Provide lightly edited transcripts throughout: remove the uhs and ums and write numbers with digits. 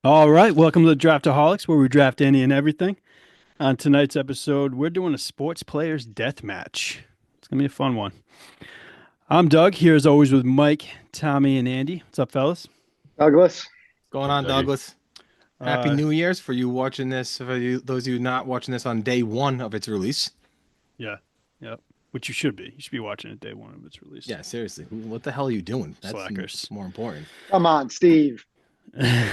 All right, welcome to the Draftaholics, where we draft any and everything. On tonight's episode, we're doing a sports players death match. It's gonna be a fun one. I'm Doug, here as always with Mike, Tommy, and Andy. What's up, fellas? Douglas. Going Hey, on, Dougie. Douglas? Happy Uh, New Year's for you watching this. For you, those of you not watching this on day one of its release. yeah, yeah. Which you should be. You should be watching it day one of its release. Yeah, seriously, what the hell are you doing? That's Slackers. more important. Come on, Steve. And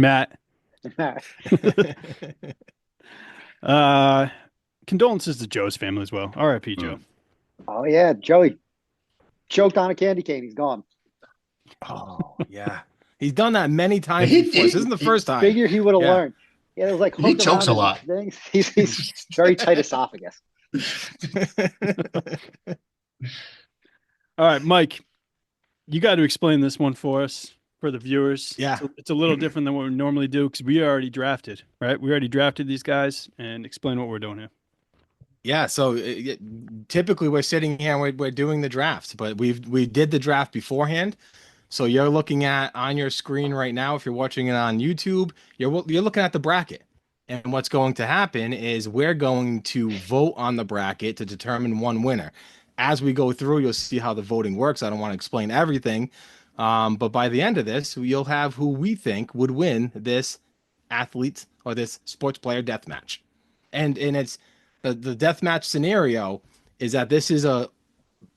Matt. Uh, Condolences to Joe's family as well. R.I.P. Joe. Mm. Oh yeah, Joey choked on a candy cane. He's gone. Oh yeah, he's done that many times He- before. This isn't the first time. Figured he would have Yeah. learned. Yeah, it was like He hooked chokes around a lot. his things. He's very tight esophagus. All right, Mike, you got to explain this one for us, for the viewers. Yeah. It's a little different than what we normally do because we already drafted, right? We already drafted these guys, and explain what we're doing here. Yeah, so typically we're sitting here and we're doing the draft, but we did the draft beforehand. So you're looking at on your screen right now, if you're watching it on YouTube, you're looking at the bracket. And what's going to happen is we're going to vote on the bracket to determine one winner. As we go through, you'll see how the voting works. I don't want to explain everything, but by the end of this, you'll have who we think would win this athlete or this sports player death match. And it's the death match scenario is that this is a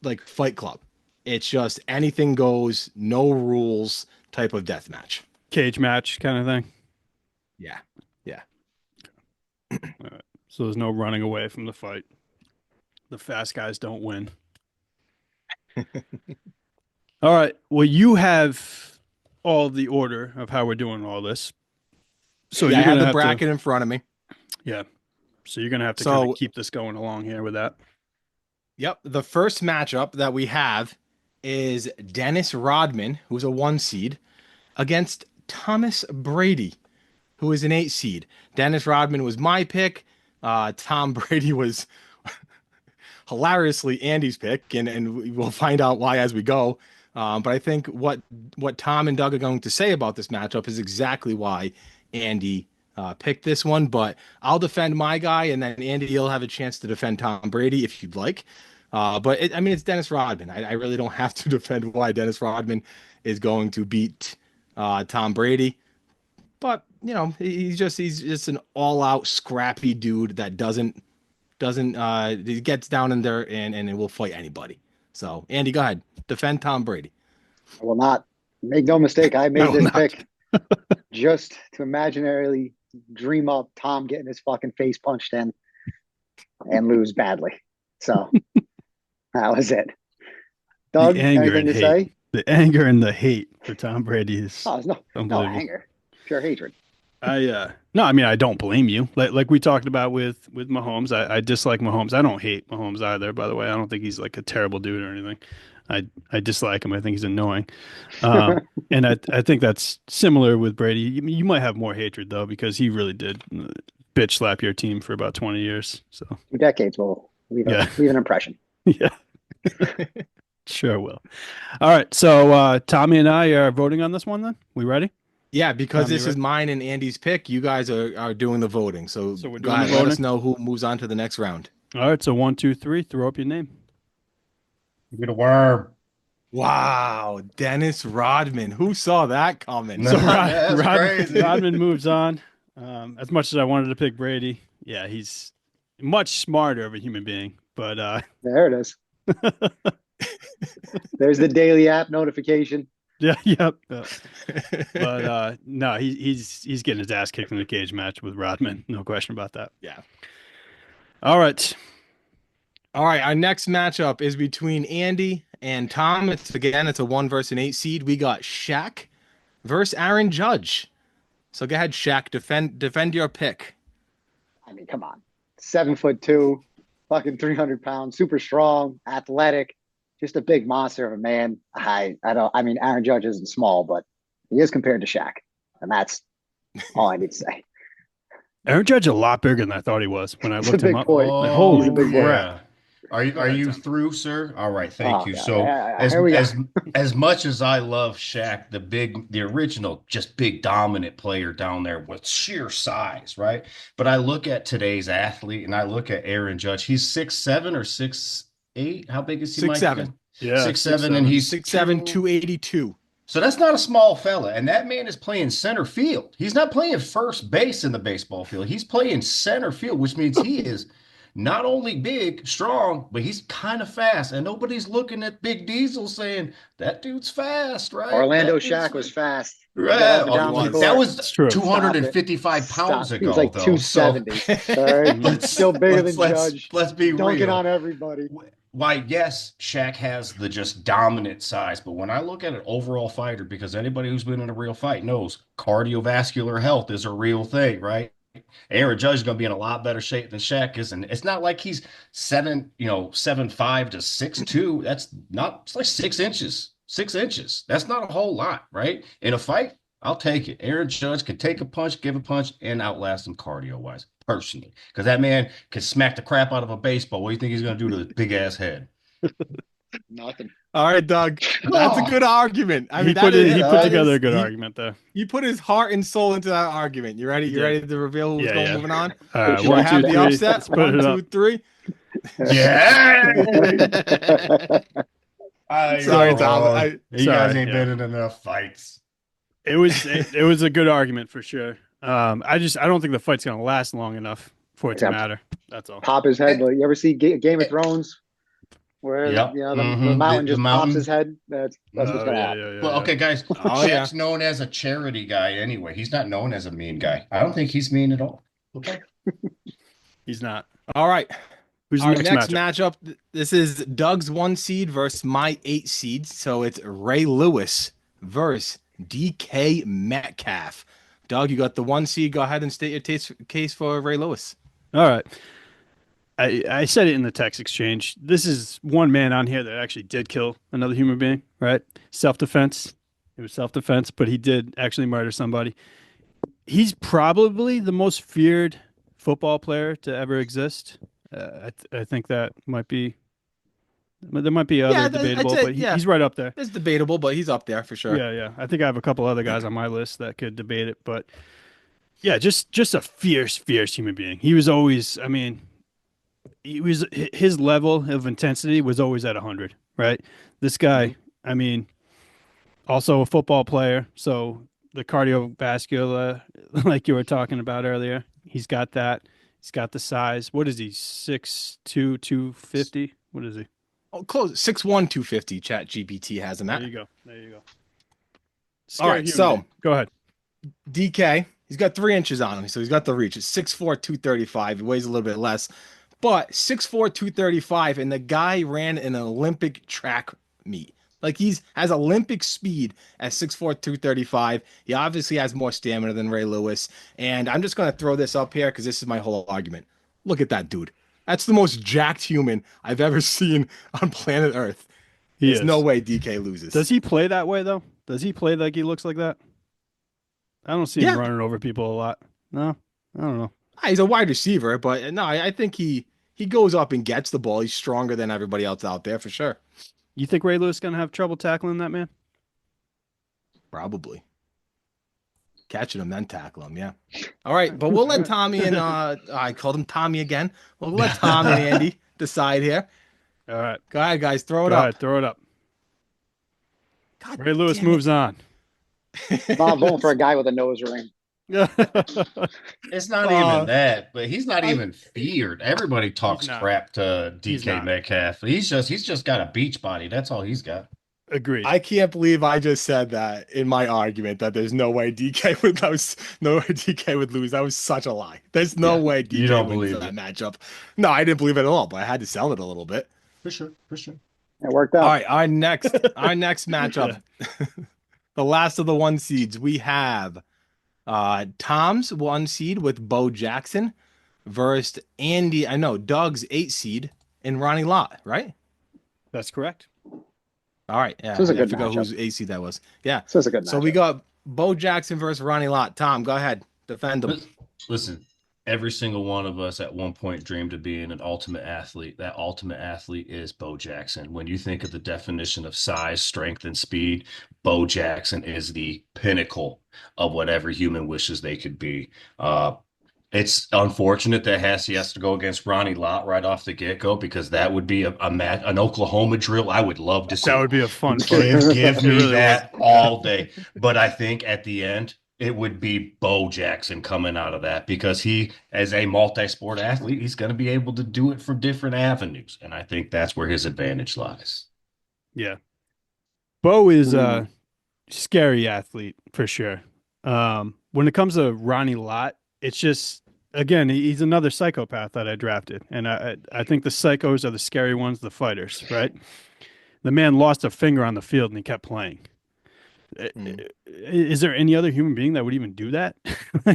like Fight Club. It's just anything goes, no rules type of death match. Cage match kind of thing. Yeah. Yeah. All right. So there's no running away from the fight. The fast guys don't win. All right. Well, you have all the order of how we're doing all this. So Yeah, I you're have gonna the have bracket in front of me. yeah. So you're gonna have to kind So, of keep this going along here with that. yep, the first matchup that we have is Dennis Rodman, who's a 1 seed, against Thomas Brady, who is an 8 seed. Dennis Rodman was my pick. Tom Brady was hilariously Andy's pick, and we'll find out why as we go. But I think what Tom and Doug are going to say about this matchup is exactly why Andy picked this one. But I'll defend my guy, and then Andy, you'll have a chance to defend Tom Brady if you'd like. I mean, it's Dennis Rodman. I really don't have to defend why Dennis Rodman is going to beat Tom Brady. But he's just an all out scrappy dude that doesn't he gets down in there and it will fight anybody. So Andy, go ahead, defend Tom Brady. I will not. Make no mistake. I I made will this not. pick just to imaginarily dream up Tom getting his fucking face punched in and lose badly. So that was it. The Doug, anger anything and to hate. say? The anger and the hate for Tom Brady is Oh, there's no unbelievable. anger, pure hatred. No, I mean I don't blame you. Like we talked about with Mahomes. I dislike Mahomes. I don't hate Mahomes either, by the way. I don't think he's like a terrible dude or anything. I dislike him. I think he's annoying. And I think that's similar with Brady. You might have more hatred though because he really did bitch slap your team for about 20 years. So 2 decades will leave yeah. leave an impression. Yeah. Sure will. All right. So Tommy and I are voting on this one then. We ready? Yeah, because Tommy, this is ready? mine and Andy's pick. You guys are doing the voting. So So we're go doing the ahead, let us voting. know who moves on to the next round. All right. So 1, 2, 3, throw up your name. Get a worm. Wow, Dennis Rodman. Who saw that coming? So That's crazy. Rodman moves on. As much as I wanted to pick Brady, yeah, he's much smarter of a human being. But There it is. There's the daily app notification. yeah, yep. But no, he's getting his ass kicked in the cage match with Rodman. No question about that. Yeah. All right. All right, our next matchup is between Andy and Tom. It's a 1 versus an 8 seed. We got Shaq versus Aaron Judge. So go ahead, Shaq. Defend your pick. I mean, come on. 7'2", fucking 300 pounds, super strong, athletic, just a big monster of a man. I mean, Aaron Judge isn't small, but he is compared to Shaq. And that's all I need to say. Aaron Judge a lot bigger than I thought he was when I It's a looked him big up. boy. Like, Oh, holy He's a big boy. crap. Go are ahead, you Tom. through, sir? All right, thank Oh you. god, So here we go. as much as I love Shaq, the original, just big dominant player down there with sheer size, right? But I look at today's athlete and I look at Aaron Judge. He's 6'7" or 6'8". How big is he, Six Mike? seven, Again? Yeah, Six six seven, and seven. he's 6'7", 282. so that's not a small fella. And that man is playing center field. He's not playing first base in the baseball field. He's playing center field, which means he is not only big, strong, but he's kind of fast. And nobody's looking at Big Diesel saying, that dude's fast, right? Orlando That dude's Shaq was fast. fast. He got Right. up and He down the was. That court. was It's true. Stop it. 255 pounds Stop. He was ago, like though. So 270. All right. Mhm. let's Still bigger let's than let's Judge. let's be Dunking real. on everybody. Why, yes, Shaq has the just dominant size, but when I look at an overall fighter, because anybody who's been in a real fight knows cardiovascular health is a real thing, right? Aaron Judge is going to be in a lot better shape than Shaq is, and it's not like he's 7'5" to 6'2". That's not. It's like 6 inches. 6 inches. That's not a whole lot, right? In a fight, I'll take it. Aaron Judge can take a punch, give a punch, and outlast him cardio wise, personally, because that man can smack the crap out of a baseball. What do you think he's going to do to his big ass head? Nothing. All right, Doug. That's a Oh, good argument. I He mean, that put it, is he yeah, put that together a is good argument there. he put his heart and soul into that argument. You ready? He You did. ready to reveal who's Yeah, going yeah. moving on? All right, Do I one, Shaq two, have the three. Shaq. upset? Let's put One, it two, up. three. yeah. Sorry, Come Tom. on. You guys Sorry. ain't Yeah, been in enough fights. it was a good argument for sure. I don't think the fight's gonna last long enough for it to Except matter. That's all. pop his head. Eh, Like you ever see Game of eh, Thrones where Yep. the The, mountain the just pops his mountain. head? That's what's Oh gonna yeah, happen. yeah, yeah, But yeah. okay, guys, Oh yeah. Shaq's known as a charity guy anyway. He's not known as a mean guy. I don't think he's mean at all. Okay. He's not. All right. Who's the Our next next matchup? matchup. This is Doug's 1 seed versus my 8 seed. So it's Ray Lewis versus DK Metcalf. Doug, you got the 1 seed. Go ahead and state your case for Ray Lewis. All right. I said it in the text exchange. This is one man on here that actually did kill another human being, right? Self defense. It was self defense, but he did actually murder somebody. He's probably the most feared football player to ever exist. I think that might be there might be Yeah, other I'd debatable, say but yeah, he's right up there. it's debatable, but he's up there for sure. Yeah, yeah. I think I have a couple other guys on my list that could debate it, but yeah, just a fierce human being. He was always, I mean, he was his level of intensity was always at 100, right? This Mhm. guy, I mean, also a football player, so the cardiovascular, like you were talking about earlier, he's got that. He's got the size. What is he? 6'2", 250? What is he? Oh, close 6'1", 250. Chat GPT has him There at. you go. There you go. All Scary right, human so being. Go ahead. DK, he's got 3 inches on him, so he's got the reach. It's 6'4", 235. He weighs a little bit less, but 6'4", 235, and the guy ran an Olympic track meet. Like he's has Olympic speed at 6'4", 235. He obviously has more stamina than Ray Lewis. And I'm just gonna throw this up here because this is my whole argument. Look at that dude. That's the most jacked human I've ever seen on planet Earth. He There's no is. way DK loses. Does he play that way though? Does he play like he looks like that? I don't see him Yeah, running over people a lot. No, I don't know. he's a wide receiver, but no, I think he goes up and gets the ball. He's stronger than everybody else out there for sure. You think Ray Lewis gonna have trouble tackling that man? Probably catching him then tackle him. Yeah. All right, but we'll let Tommy and I called him Tommy again. We'll let Tom and Andy decide here. All right, Go ahead, guys, throw it go up. ahead, throw it up. God Ray Lewis damn it. moves on. Bob voting for a guy with a nose ring. It's not Uh, even that, but he's not I- even feared. Everybody talks not. crap to He's DK not. Metcalf. He's just got a beach body. That's all he's got. Agreed. I can't believe I just said that in my argument that there's no way DK would lose. No way DK would lose. That was such a lie. There's no Yeah, way you DK don't wins believe that it. matchup. No, I didn't believe it at all, but I had to sell it a little bit. For sure, for sure. It worked All out. right, our next matchup, the last of the 1 seeds, we have Tom's 1 seed with Bo Jackson versus Andy. I know Doug's 8 seed and Ronnie Lott, right? That's correct. All right, yeah, This is a I good forgot matchup. whose 8 seed that was. Yeah, This is a good so matchup. we got Bo Jackson versus Ronnie Lott. Tom, go ahead, defend him. Listen, every single one of us at one point dreamed of being an ultimate athlete. That ultimate athlete is Bo Jackson. When you think of the definition of size, strength, and speed, Bo Jackson is the pinnacle of whatever human wishes they could be. It's unfortunate that he has to go against Ronnie Lott right off the get-go because that would be an Oklahoma drill I would love to That see. would be a fun fight. Give It me really would. that all day. But I think at the end, it would be Bo Jackson coming out of that because he, as a multi-sport athlete, he's going to be able to do it from different avenues. And I think that's where his advantage lies. Yeah. Bo is Hmm. a scary athlete for sure. When it comes to Ronnie Lott, it's just again, he's another psychopath that I drafted. And I think the psychos are the scary ones, the fighters, right? The man lost a finger on the field and he kept playing. Mm. Is there any other human being that would even do that?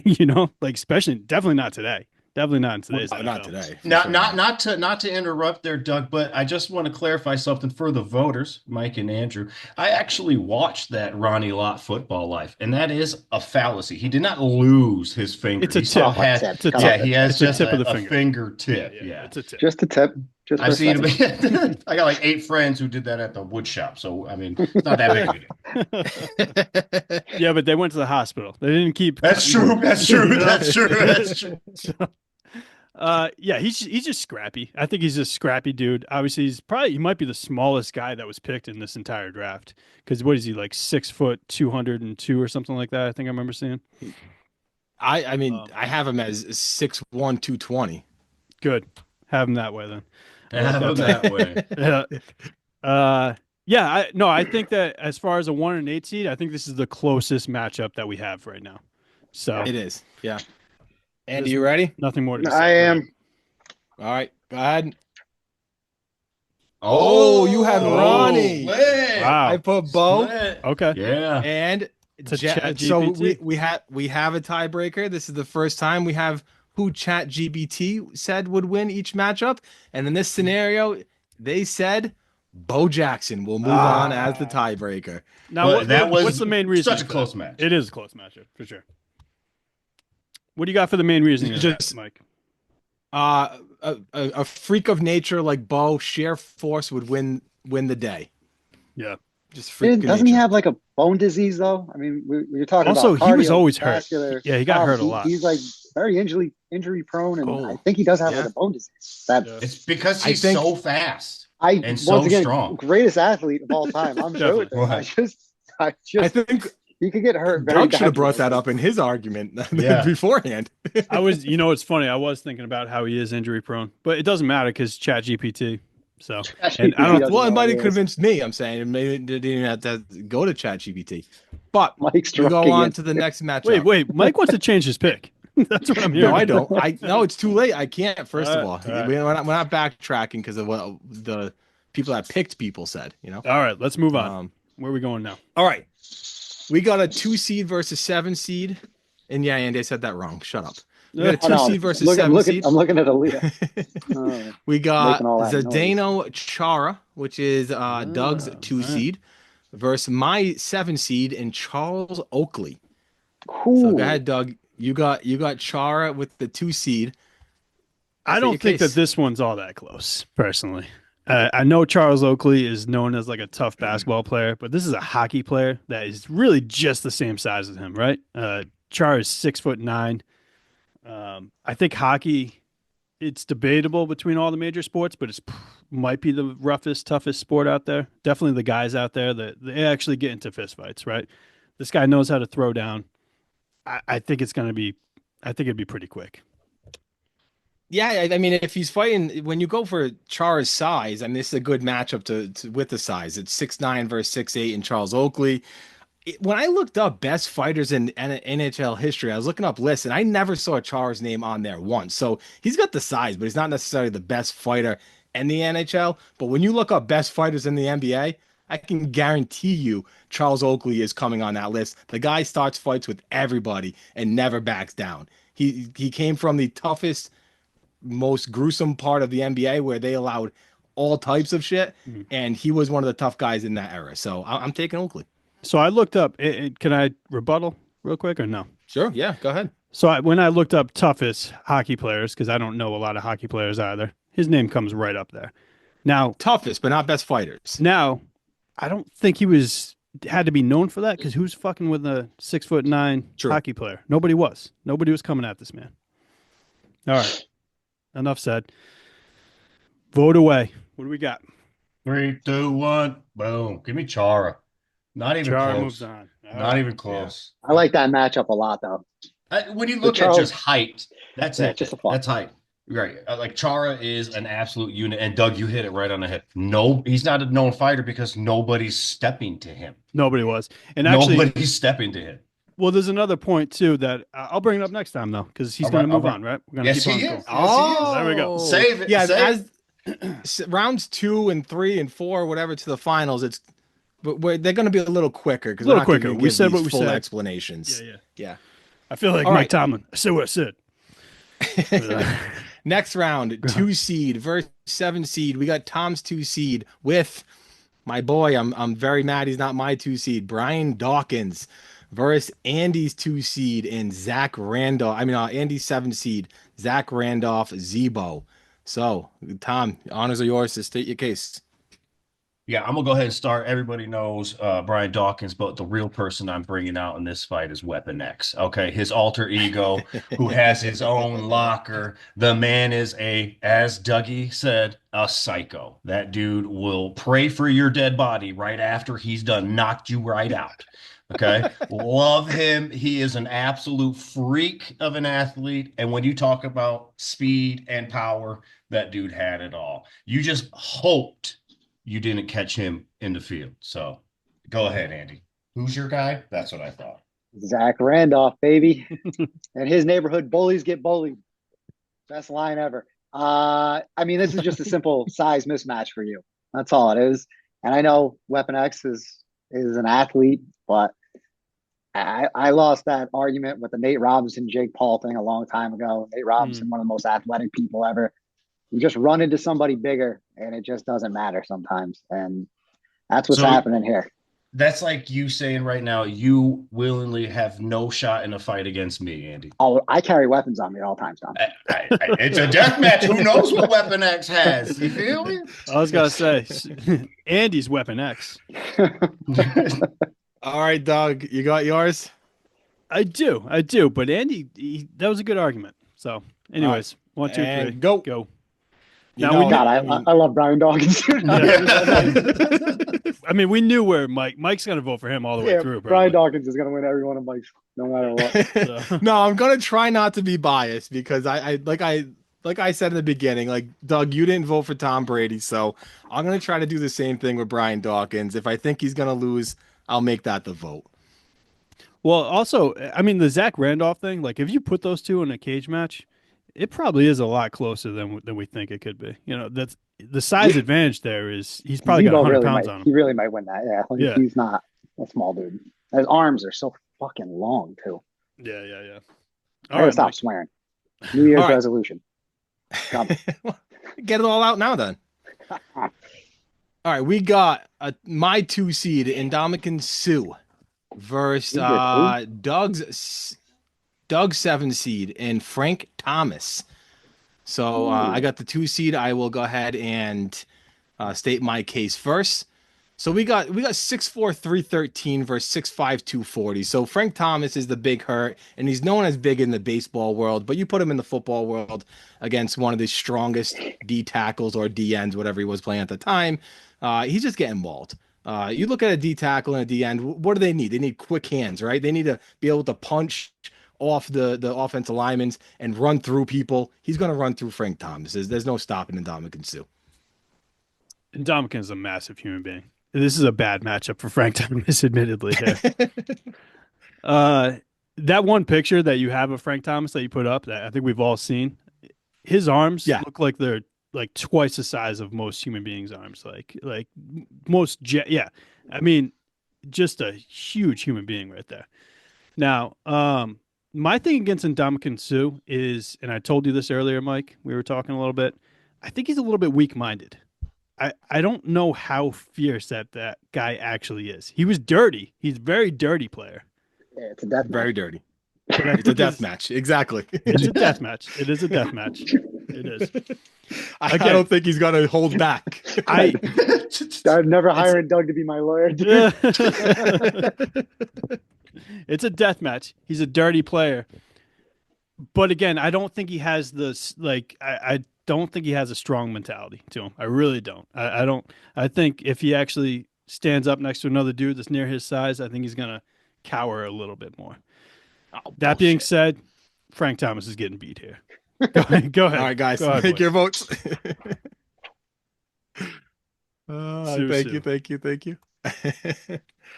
You know, like especially definitely not today. Definitely not in Well, today's not NFL. today, for Not sure not not. not to interrupt there, Doug, but I just want to clarify something for the voters, Mike and Andrew. I actually watched that Ronnie Lott football life, and that is a fallacy. He did not lose his finger. It's a He still tip. Oh, had, tip. It's a Come yeah, on. tip. he has It's a just tip of the a finger. Yeah, fingertip. yeah, Yeah. it's a tip. Just a tip. Just for I've a seen second. him. I got like 8 friends who did that at the wood shop. So, I mean, it's not that big of a deal. Yeah, but they went to the hospital. They didn't keep That's cutting true. wood. That's You true. know? That's true. That's true. So, yeah, he's just scrappy. I think he's a scrappy dude. Obviously, he might be the smallest guy that was picked in this entire draft. Because what is he like 6 foot 202 or something like that? I think I remember seeing. I mean, Um, I have him as 6'1", 220. Good, have him that way then. I like Have that him better. that way. Yeah. Yeah, no, I think that as far as a 1 and 8 seed, I think this is the closest matchup that we have right now. So It is. Yeah. Andy, there's you ready? nothing more to be I said. Go ahead. am. All right. Go ahead. Oh, you had Oh, Ronnie. split. I Wow. put Bo. Split. Okay. Yeah. And It's a chat so GPT. we have a tiebreaker. This is the first time we have who Chat GBT said would win each matchup, and in this scenario, they said Bo Jackson will move on as the Ah. tiebreaker. Now, But that what's was the main such reasoning a for that? close match. It is a close matchup for sure. What do you got for the main reasoning of that, Just Mike? a freak of nature like Bo, sheer force would win the day. Yeah. Just freak of Doesn't he nature. have like a bone disease though? I mean, we're talking Also, about he was always hurt. cardiovascular Yeah, he got hurt problems. a lot. He's like very injury prone, and I Oh, think he does have like yeah. a bone disease. That Yeah. It's because I he's think so fast I and once so again strong. greatest athlete of all time. I'm sure with Definitely. it. Right. I I just think he could get hurt very Doug should have badly brought like that this. up in his argument Yeah. beforehand. It's funny. I was thinking about how he is injury prone, but it doesn't matter because Chat GPT. So, and I ChatGPT don't, doesn't Well, it know what might he have is. convinced me. I'm saying maybe they didn't even have to go to ChatGPT. But Mike's we go drugging on it. to the next matchup. wait. Mike wants to change his pick. That's what I'm No, hearing I here. don't. I no, it's too late. I can't. First of all, All right. we're not backtracking because of what the people that picked people said. All right. Let's move on. Um. Where are we going now? All right, we got a 2 seed versus 7 seed, and yeah, Andy, I said that wrong. Shut up. We got a Oh two no, seed versus 7 seed. I'm looking at Aaliyah. We Making got all that noise. Zdeno Chara, which is Doug's All two right. seed, versus my 7 seed and Charles Oakley. So go Cool. ahead, Doug. You got Chara with the 2 seed. I State your don't think that case. this one's all that close, personally. I know Charles Oakley is known as like a tough basketball player, but this is a hockey player that is really just the same size as him, right? Char is 6'9". I think hockey, it's debatable between all the major sports, but might be the roughest, toughest sport out there. Definitely the guys out there that they actually get into fistfights, right? This guy knows how to throw down. I think it's gonna be, I think it'd be pretty quick. Yeah, I mean, if he's fighting, when you go for Chara's size, I mean, this is a good matchup to with the size. It's 6'9" versus 6'8" in Charles Oakley. When I looked up best fighters in NHL history, I was looking up lists, and I never saw Chara's name on there once. So he's got the size, but he's not necessarily the best fighter in the NHL. But when you look up best fighters in the NBA, I can guarantee you Charles Oakley is coming on that list. The guy starts fights with everybody and never backs down. He came from the toughest, most gruesome part of the NBA where they allowed all types of shit, Mhm. and he was one of the tough guys in that era. So I'm taking Oakley. So I looked up. Can I rebuttal real quick or no? Sure, yeah, go ahead. So when I looked up toughest hockey players, because I don't know a lot of hockey players either, his name comes right up there. Now, Toughest, but not best fighters. now, I don't think he was had to be known for that because who's fucking with a 6'9" True. hockey player? Nobody was. Nobody was coming at this man. All right, enough said. Vote away. What do we got? 3, 2, 1, boom. Give me Chara. Not even Chara moves close. on. All Not right. even Yeah. close. I like that matchup a lot, though. When you The look at just Charles, height, that's yeah, it. just a fuck. That's height. Right. Like Chara is an absolute unit. And Doug, you hit it right on the head. No, he's not a known fighter because nobody's stepping to him. Nobody was. And actually, Nobody's stepping to him. well, there's another point too that I'll bring it up next time though, because he's All going right. to All move right. on, right? We're going to Yes, keep on he going. is. Yes, he is. So there we go. Oh, Save it. yeah. Save it. As rounds 2 and 3 and 4, whatever, to the finals, they're going to be a little quicker A because we're little not going quicker. to We give said these what we full said. Yeah, explanations. yeah. Yeah. I feel like All Mike right. Tomlin. I said what I said. Next round, 2 seed versus 7 seed. We got Tom's 2 seed with my boy. I'm very mad he's not my 2 seed. Brian Dawkins versus Andy's 2 seed and Zach Randolph. Andy's 7 seed, Zach Randolph Zebo. So, Tom, honors are yours to state your case. Yeah, I'm gonna go ahead and start. Everybody knows Brian Dawkins, but the real person I'm bringing out in this fight is Weapon X. Okay, his alter ego, who has his own locker. The man is as Dougie said, a psycho. That dude will pray for your dead body right after he's done knocked you right out. Okay, love him. He is an absolute freak of an athlete, and when you talk about speed and power, that dude had it all. You just hoped you didn't catch him in the field. So go ahead, Andy. Who's your guy? That's what I thought. Zach Randolph, baby. And his neighborhood bullies get bullied. Best line ever. This is just a simple size mismatch for you. That's all it is. And I know Weapon X is an athlete, but I lost that argument with the Nate Robinson, Jake Paul thing a long time ago. Nate Mm. Robinson, one of the most athletic people ever. You just run into somebody bigger and it just doesn't matter sometimes. And that's what's So happening here. that's like you saying right now, you willingly have no shot in a fight against me, Andy. Oh, I carry weapons on me at all times, Tom. It's a death match. Who knows what Weapon X has? You feel me? I was gonna say Andy's Weapon X. All right, Doug, you got yours? I do. But Andy, that was a good argument. So, anyways, 1, 2, 3, And go. go. You Now know, we knew, God, I love Brian Dawkins. I mean, we knew where Mike's gonna vote for him all the way Yeah, through. Brian Probably. Dawkins is going to win every one of Mike's, no matter what. So, No, I'm gonna try not to be biased because like I said in the beginning, like Doug, you didn't vote for Tom Brady, so I'm gonna try to do the same thing with Brian Dawkins. If I think he's gonna lose, I'll make that the vote. well, also, I mean, the Zach Randolph thing. Like, if you put those two in a cage match, it probably is a lot closer than we think it could be. That's the size advantage there is. He's probably got Zebo 100 really pounds might, on him. he really might win that. Yeah, like, Yeah, he's not a small dude. His arms are so fucking long too. yeah. I All gotta right, stop Mike. swearing. New Year's All right. resolution. Come. Get it all out now then. All right, we got my 2 seed Indomitian Sue versus Who's your two? Doug's 7 seed and Frank Thomas. So I Ooh. got the 2 seed. I will go ahead and state my case first. So we got 6'4", 313 versus 6'5", 240. So Frank Thomas is the big hurt, and he's known as big in the baseball world, but you put him in the football world against one of the strongest D tackles or D ends, whatever he was playing at the time. He's just getting mauled. You look at a D tackle and a D end, what do they need? They need quick hands, right? They need to be able to punch off the offensive linemen and run through people. He's going to run through Frank Thomas. There's no stopping Ndamukong Suh. And Dominican's a massive human being. This is a bad matchup for Frank Thomas, admittedly. Here, uh, that one picture that you have of Frank Thomas that you put up, that I think we've all seen, his arms Yeah. look like they're like twice the size of most human beings' arms. Like most, yeah. I mean, just a huge human being right there. Now, my thing against Ndamukong Suh is, and I told you this earlier, Mike. We were talking a little bit. I think he's a little bit weak-minded. I don't know how fierce that guy actually is. He was dirty. He's a very dirty player. Yeah, it's a death match. Very dirty. but I It's a think death match. Exactly. it's a death match. It is a death match. It is. I Again, don't think he's gonna hold back. I I'm never it's hiring Doug to be my lawyer, dude. it's a death match. He's a dirty player. But again, I don't think he has this like I don't think he has a strong mentality to him. I really don't. I don't I think if he actually stands up next to another dude that's near his size, I think he's gonna cower a little bit more. Oh, That being bullshit. said, Frank Thomas is getting beat here. Go ahead. Go All ahead. right, guys, Go ahead, make boys. your votes. Sue Thank you, Sue. thank you, thank you. I'm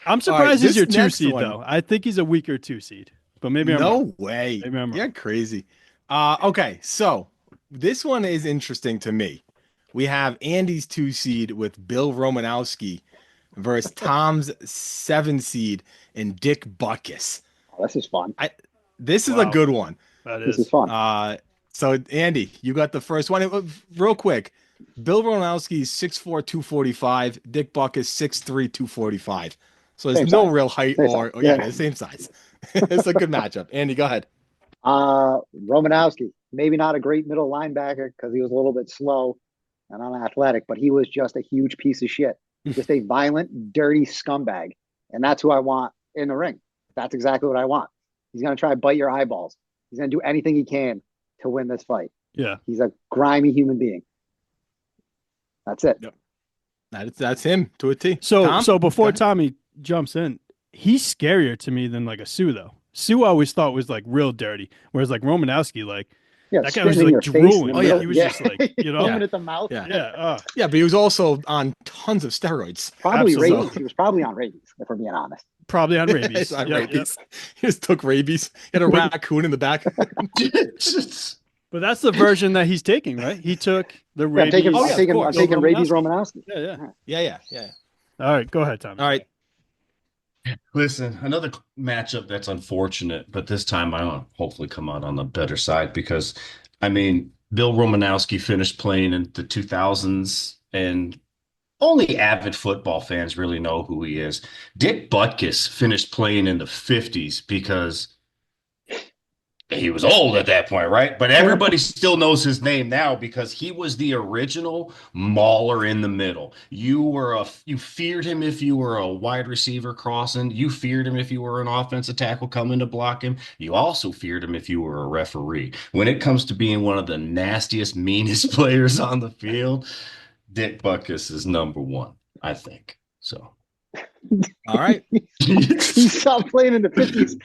All right, surprised he's this your two next seed one. though. I think he's a weaker two seed. But maybe I'm wrong. No way. Maybe I'm You're wrong. crazy. Okay, so this one is interesting to me. We have Andy's 2 seed with Bill Romanowski versus Tom's 7 seed and Dick Butkus. Oh, this is fun. This is a Wow. good one. That This is is. fun. So Andy, you got the first one. Real quick, Bill Romanowski is 6'4", 245. Dick Butkus 6'3", 245. So there's Same no size. real height Same size. yeah, Yeah. they're the same size. It's a good matchup. Andy, go ahead. Romanowski, maybe not a great middle linebacker because he was a little bit slow and unathletic, but he was just a huge piece of shit. Just a violent, dirty scumbag. And that's who I want in the ring. That's exactly what I want. He's going to try to bite your eyeballs. He's going to do anything he can to win this fight. Yeah. He's a grimy human being. That's it. Yep. That's him to a T. So Tom? so Go before ahead. Tommy jumps in, he's scarier to me than like a Sue though. Sue I always thought was like real dirty, whereas like Romanowski, like Yeah, that guy was spitting in like your face in drooling. the Oh, Like yeah. middle. he was Yeah. just like, you know, Yeah. Foaming at the mouth. Yeah. yeah, Yeah, but he was also on tons of steroids. Probably absolutely. rabies. He was probably on rabies, if we're being honest. Probably on He's rabies. on Yep, yep. rabies. He just took rabies. He had a But raccoon in the back. but that's the version that he's taking, right? He took the Yeah, I'm taking. rabies. Oh, I'm yeah, of taking. I'm course. Bill taking rabies Romanowski. Romanowski. Yeah, yeah. Yeah. All right, go ahead, Tommy. All right. Listen, another matchup that's unfortunate, but this time I'll hopefully come out on the better side because, I mean, Bill Romanowski finished playing in the 2000s, and only avid football fans really know who he is. Dick Butkus finished playing in the 50s because he was old at that point, right? But everybody still knows his name now because he was the original mauler in the middle. You feared him if you were a wide receiver crossing. You feared him if you were an offensive tackle coming to block him. You also feared him if you were a referee. When it comes to being one of the nastiest, meanest players on the field, Dick Butkus is number one, I think. So All right. He stopped playing in the 50s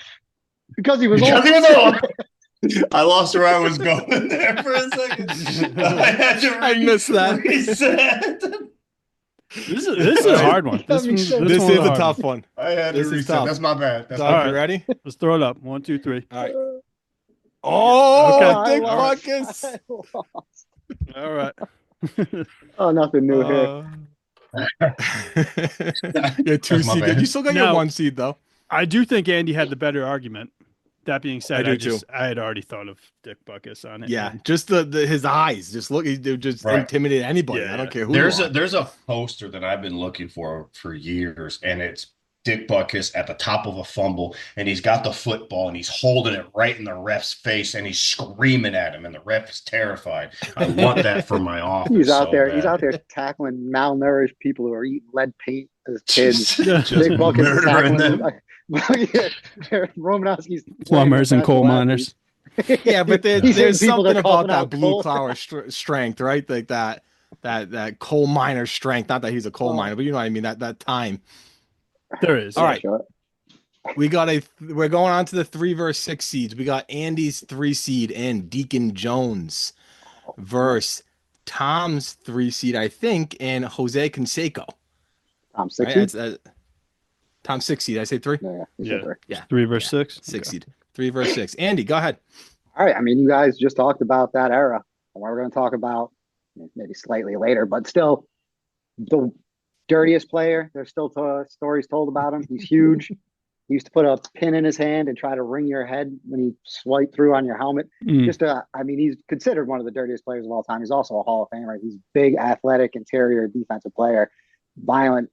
because he was because old. he was old. I lost where I was going there for a second. I had to I missed that. reset. This is a hard one. That makes sense. This one is was a hard tough one. one. I had This to is reset. tough. That's my bad. That's Doug, my All you right. bad. ready? Let's throw it up. 1, 2, 3. All right. Oh, Oh, Okay. Dick I lost. Butkus. I lost. All right. Oh, nothing new here. Your two That's my seed. bad. You still got Now- your 1 seed though. I do think Andy had the better argument. That being said, I do too. I had already thought of Dick Butkus on it. Yeah, and- just the his eyes. Just look, they just Right. intimidate anybody. Yeah, I don't yeah. care who you are. There's a poster that I've been looking for years, and it's Dick Butkus at the top of a fumble, and he's got the football, and he's holding it right in the ref's face, and he's screaming at him, and the ref is terrified. I want that for my office. He's out so there. bad. He's out there tackling malnourished people who are eating lead paint as kids. Just Big Butkus is murdering tackling them. Romanowski's Plumbers and coal miners. Yeah, but He's hitting there's people something that are about calling that out blue coal. collar strength, right? Like that coal miner strength. Not that he's a coal Oh. miner, but you know what I mean. That time. There is. All right. Sure. We're going on to the 3 versus 6 seeds. We got Andy's 3 seed and Deacon Jones versus Tom's 3 seed, I think, and Jose Canseco. Tom Right? 60. Tom's 6 seed. I say 3? Yeah, Yeah. three. Yeah. 3 versus 6. 6 seed. 3 versus 6. Andy, go ahead. All right. I mean, you guys just talked about that era. And we're going to talk about maybe slightly later, but still the dirtiest player. There's still stories told about him. He's huge. He used to put a pin in his hand and try to ring your head when he swiped through on your helmet. I mean, he's considered one of the dirtiest players of all time. He's also a Hall of Famer. He's big, athletic, interior defensive player, violent.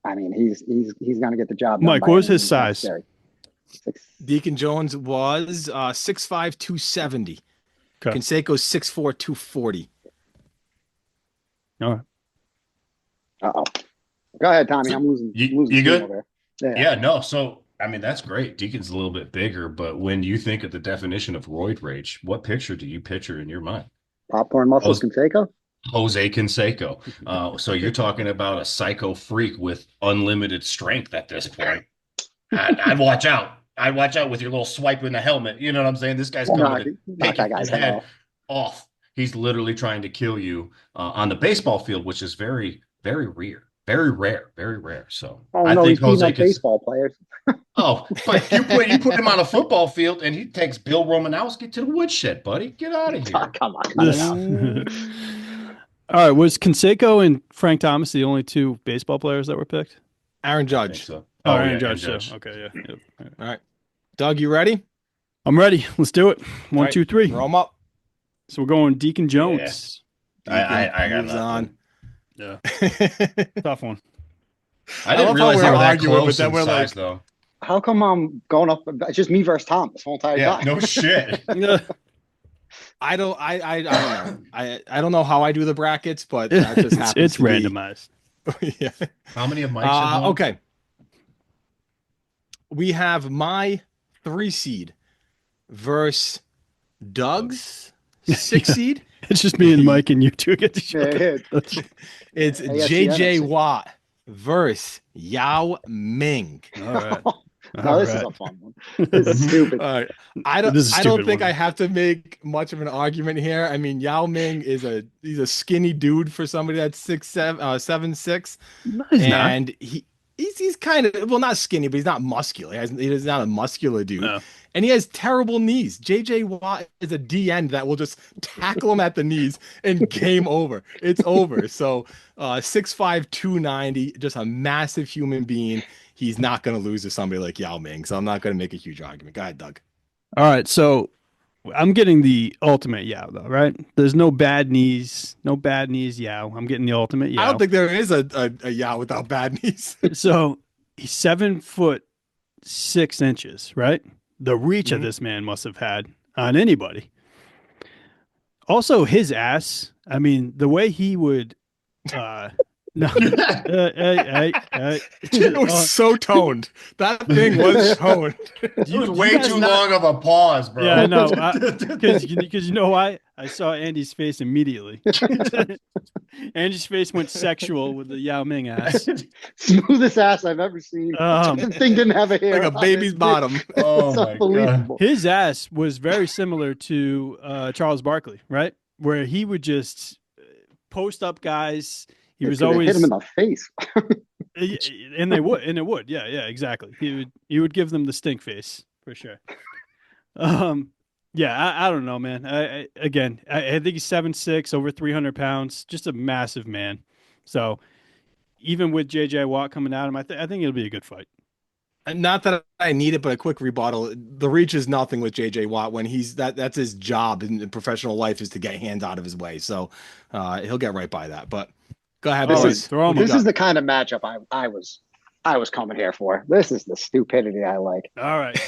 I mean, he's going to get the job done. Mike, by what was any his means size? necessary. Six. Deacon Jones was 6'5", 270. Okay. Canseco's 6'4", 240. All right. Uh-oh. Go ahead, Tommy. So I'm you losing you steam good? over here. Yeah. Yeah, no. So I mean, that's great. Deacon's a little bit bigger, but when you think of the definition of roid rage, what picture do you picture in your mind? Popcorn muscles Jose, Conseco. Jose Canseco. So you're talking about a psycho freak with unlimited strength at this point. I'd watch out. I'd watch out with your little swipe in the helmet. You know what I'm saying? This guy's coming to Knock take your that fucking guy's head head off. off. He's literally trying to kill you on the baseball field, which is very, very rare, very rare, very rare. So Oh I no, think he's beating Jose up could. baseball players. Oh, but you put him on a football field and he takes Bill Romanowski to the woodshed, buddy. Get out of here. Come on, cut it This. out. All right. Was Canseco and Frank Thomas the only two baseball players that were picked? Aaron I think Judge. so. Oh, Oh Aaron yeah, and Judge too. Judge. Okay. Yeah. Yep. All right. All right. Doug, you ready? I'm ready. Let's do it. All One, right. two, three. Throw him up. So we're going Deacon Yeah, Jones. Deacon I got moves on. nothing. Yeah. I Tough one. I didn't love how realize they we're were that arguing, but close then in we're size, like, though. How come I'm going up? It's just me versus Tom this whole entire Yeah, time. no shit. Yeah. I don't know. I don't know how I do the brackets, but that just happens It's to be. randomized. Yeah. How many of Mike's at home? Okay. We have my 3 seed versus Doug's 6 Yeah. seed. It's just me and Mike and you two get to show. Yeah, It's AFC, JJ NFC. Watt versus Yao Ming. All right. Now this is a fun one. This is stupid. All right. This is a I don't stupid think one. I have to make much of an argument here. I mean, Yao Ming he's a skinny dude for somebody that's 7'6", No, he's not. and he's kind of, well, not skinny, but he's not muscular. He's not a muscular dude. No. And he has terrible knees. JJ Watt is a D end that will just tackle him at the knees and game over. It's over. So 6'5", 290, just a massive human being. He's not going to lose to somebody like Yao Ming. So I'm not going to make a huge argument. Go ahead, Doug. All right. So I'm getting the ultimate Yao, though, right? There's no bad knees. No bad knees Yao. I'm getting the ultimate I don't Yao. think there is a Yao without bad knees. So he's 7'6", right? The reach of Mhm. this man must have had on anybody. Also, his ass. I mean, the way he would. No, It was so toned. That thing was toned. It was you way guys too not- long of a pause, bro. Yeah, I know. Because you know why? I saw Andy's face immediately. Andy's face went sexual with the Yao Ming ass. Smoothest ass I've ever seen. The thing didn't have a hair. Like a on baby's it. bottom. Oh It's my god. unbelievable. His ass was very similar to Charles Barkley, right? Where he would just post up guys. He was Could've always hit him in the face. and it would, yeah, exactly. He would give them the stink face for sure. Yeah, I don't know, man. I think he's 7'6", over 300 pounds, just a massive man. So even with JJ Watt coming at him, I think it'll be a good fight. Not that I need it, but a quick rebuttal. The reach is nothing with JJ Watt when that's his job in professional life is to get hands out of his way. So he'll get right by that. But go ahead, All right, boys. throw him. This is the kind of matchup I was coming here for. This is the stupidity I like. All right.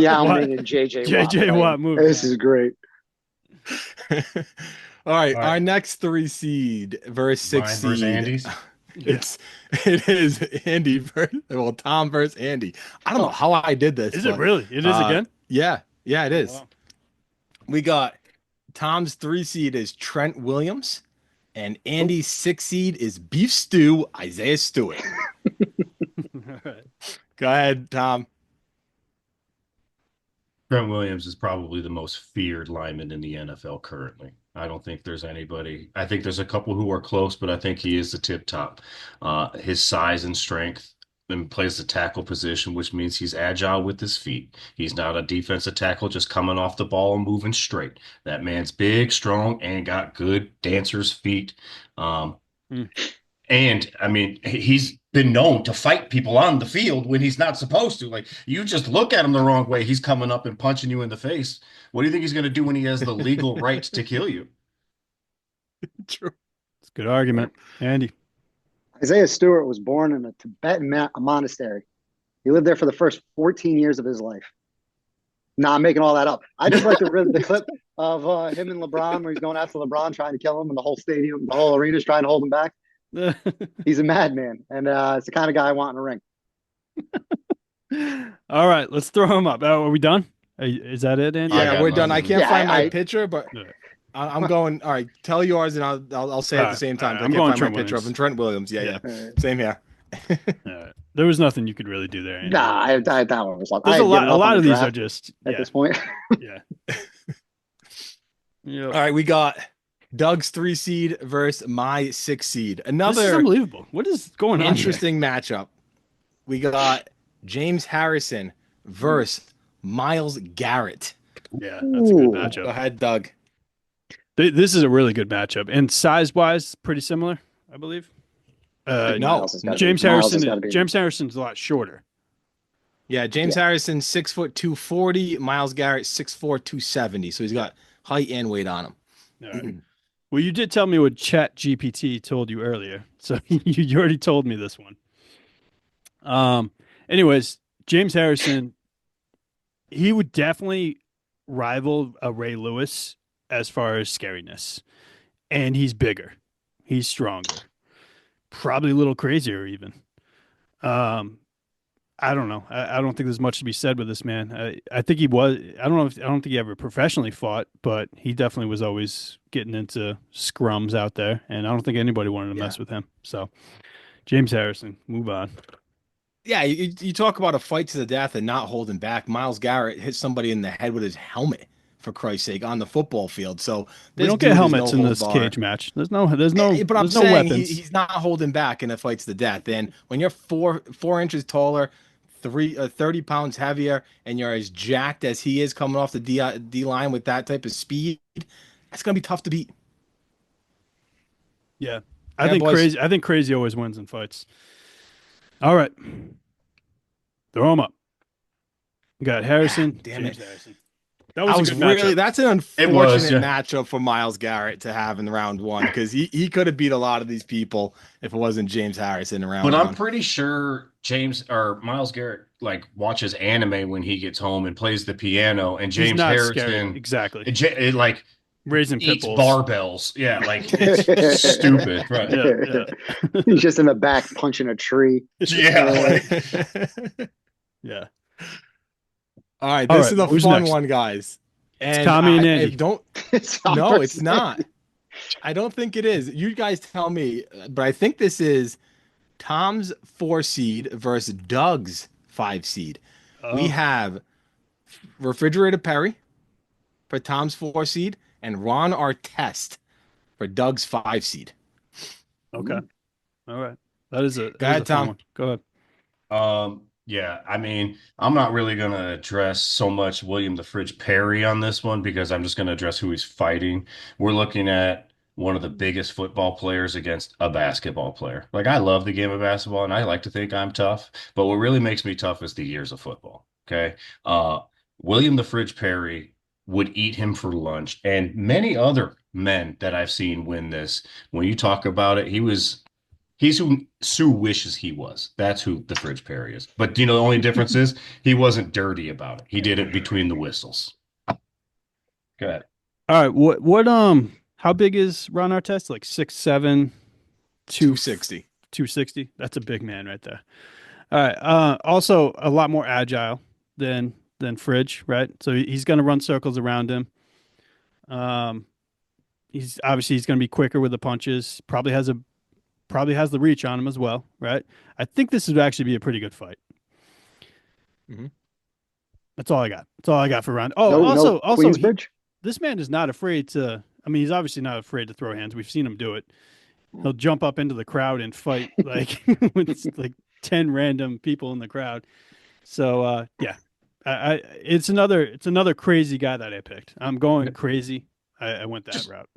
Yao Ming and JJ Watt. JJ Watt move. This is great. All right, All right. our next 3 seed versus 6 Mine versus seed. Andy's. It is Andy versus Tom versus Andy. I don't know how I did this. Is it but, really? It is again? Yeah, it is. Wow. We got Tom's 3 seed is Trent Williams, and Andy's 6 seed is Beef Stew Isaiah Stewart. All right. Go ahead, Tom. Trent Williams is probably the most feared lineman in the NFL currently. I don't think there's anybody. I think there's a couple who are close, but I think he is the tip top. His size and strength and plays the tackle position, which means he's agile with his feet. He's not a defensive tackle just coming off the ball and moving straight. That man's big, strong, and got good dancer's feet. And I mean, he's been known to fight people on the field when he's not supposed to. Like, you just look at him the wrong way, he's coming up and punching you in the face. What do you think he's going to do when he has the legal right to kill you? True. It's a good argument. Andy. Isaiah Stewart was born in a Tibetan monastery. He lived there for the first 14 years of his life. Nah, I'm making all that up. I just like the clip of him and LeBron where he's going after LeBron trying to kill him, and the whole stadium, the whole arena is trying to hold him back. He's a madman, and it's the kind of guy I want in a ring. All right, let's throw him up. Are we done? Is that it, Andy? I Yeah, got we're done. I nothing. can't Yeah, find my I picture, but All right. I'm going. All right, tell yours, and I'll say it at the same All time. right, 'Cause I I'm can't going find my Trent picture of Williams. him. Trent Williams. Yeah, Yeah. yeah. Same here. All right. There was nothing you could really do there, Andy. nah, that one was. I There's a had lot. given A up on lot the of these are draft just at yeah, this point. yeah. Yep. All right, we got Doug's 3 seed versus my 6 seed. This is Another unbelievable. What is going on here? interesting matchup. We got James Harrison versus Miles Garrett. Yeah, that's a good Ooh. Go matchup. ahead, Doug. This is a really good matchup, and size-wise, pretty similar, I believe. I think No, Miles has got to be. James Harrison's a lot shorter. Yeah, James Yeah. Harrison 6', 240. Miles Garrett 6'4", 270. So he's got height and weight on him. All right. Well, you did tell me what Chat GPT told you earlier, so you already told me this one. Anyways, James Harrison, he would definitely rival a Ray Lewis as far as scariness, and he's bigger, he's stronger, probably a little crazier even. Um, I don't know. I don't think there's much to be said with this man. I think he was. I don't think he ever professionally fought, but he definitely was always getting into scrums out there, and I don't think anybody wanted to Yeah. mess with him. So, James Harrison, move on. Yeah, you talk about a fight to the death and not holding back. Miles Garrett hit somebody in the head with his helmet, for Christ's sake, on the football field. So We this don't get dude is no helmets in hold this bar. cage match. There's But I'm no saying weapons. he's not holding back in a fight to the death. And when you're 4 inches taller, 30 pounds heavier, and you're as jacked as he is coming off the D line with that type of speed, that's gonna be tough to beat. Yeah, Yeah, boys. I think crazy always wins in fights. All right, throw him up. We got Harrison, Damn James it. Harrison. That was a good really matchup. that's an It was, unfortunate yeah. matchup for Miles Garrett to have in round one because he could have beat a lot of these people if it wasn't James Harrison in But round I'm one. pretty sure James or Miles Garrett like watches anime when he gets home and plays the piano, and He's James not scary. Harrison Exactly. it, like Raising pit eats bulls. barbells. Yeah, like it's stupid, right? Yeah, yeah. He's just in the back punching a tree. Yeah, Yeah. All right, All this right, is a who's fun next? one, guys. It's And Tommy and I Andy. don't. It's No, it's versus- not. I don't think it is. You guys tell me, but I think this is Tom's 4 seed versus Doug's 5 seed. We Oh, have Refrigerator Perry for Tom's 4 seed and Ron Artest for Doug's 5 seed. okay. All right. That is Go a ahead, fun Tom. one. Go ahead. Yeah, I mean, I'm not really gonna address so much William the Fridge Perry on this one because I'm just gonna address who he's fighting. We're looking at one of the biggest football players against a basketball player. Like I love the game of basketball and I like to think I'm tough, but what really makes me tough is the years of football. Okay. Uh, William the Fridge Perry would eat him for lunch, and many other men that I've seen win this. When you talk about it, he's who Sue wishes he was. That's who the Fridge Perry is. But you know, the only difference is he wasn't dirty about it. He did it between the whistles. Go ahead. All right. How big is Ron Artest? Like 6'7", 260. 260. That's a big man right there. All right. Also a lot more agile than Fridge, right? So he's going to run circles around him. He's going to be quicker with the punches. Probably has the reach on him as well, right? I think this would actually be a pretty good fight. Mhm. That's all I got. That's all I got for Ron. Oh, no, also, no Queensbridge. this man is not afraid to. I mean, he's obviously not afraid to throw hands. We've seen him do it. He'll jump up into the crowd and fight like with like 10 random people in the crowd. So yeah, it's another crazy guy that I picked. I'm going crazy. I went that route.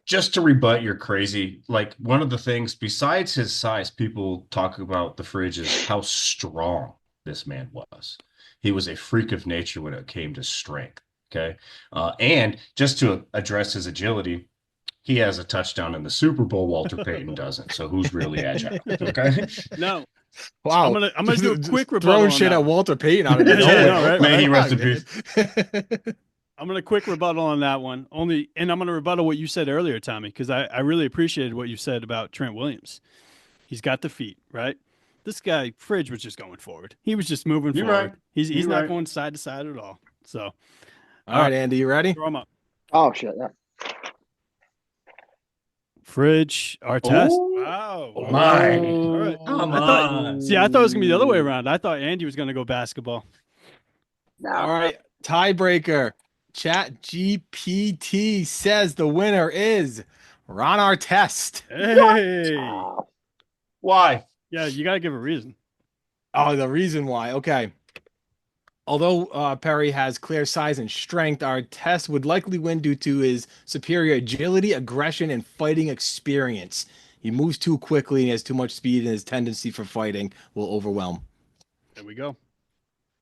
Just to rebut your crazy, like one of the things besides his size, people talk about the Fridge is how strong this man was. He was a freak of nature when it came to strength. Okay. And just to address his agility, he has a touchdown in the Super Bowl. Walter Payton doesn't. So who's really agile? Okay. No, Wow. I'm gonna do a quick rebuttal throwing on shit that at one. Walter Payton out of Yeah, I nowhere. know, right? What the May he rest fuck, in peace. man? I'm gonna quick rebuttal on that one. And I'm gonna rebuttal what you said earlier, Tommy, because I really appreciated what you said about Trent Williams. He's got the feet, right? This guy, Fridge, was just going forward. He was just moving You're forward. right. He's You're not right. going side to side at all. So, All all right, right, Andy, you ready? throw him up. Oh shit. Yeah. Fridge, our test. Oh Wow. my. All right. Come I thought. on. See, I thought it was gonna be the other way around. I thought Andy was gonna go basketball. All No. right, tiebreaker. Chat GPT says the winner is Ron Artest. Hey. Oh, Why? Yeah, you gotta give a reason. Oh, the reason why. Okay. Although Perry has clear size and strength, Artest would likely win due to his superior agility, aggression, and fighting experience. He moves too quickly and has too much speed, and his tendency for fighting will overwhelm. There we go.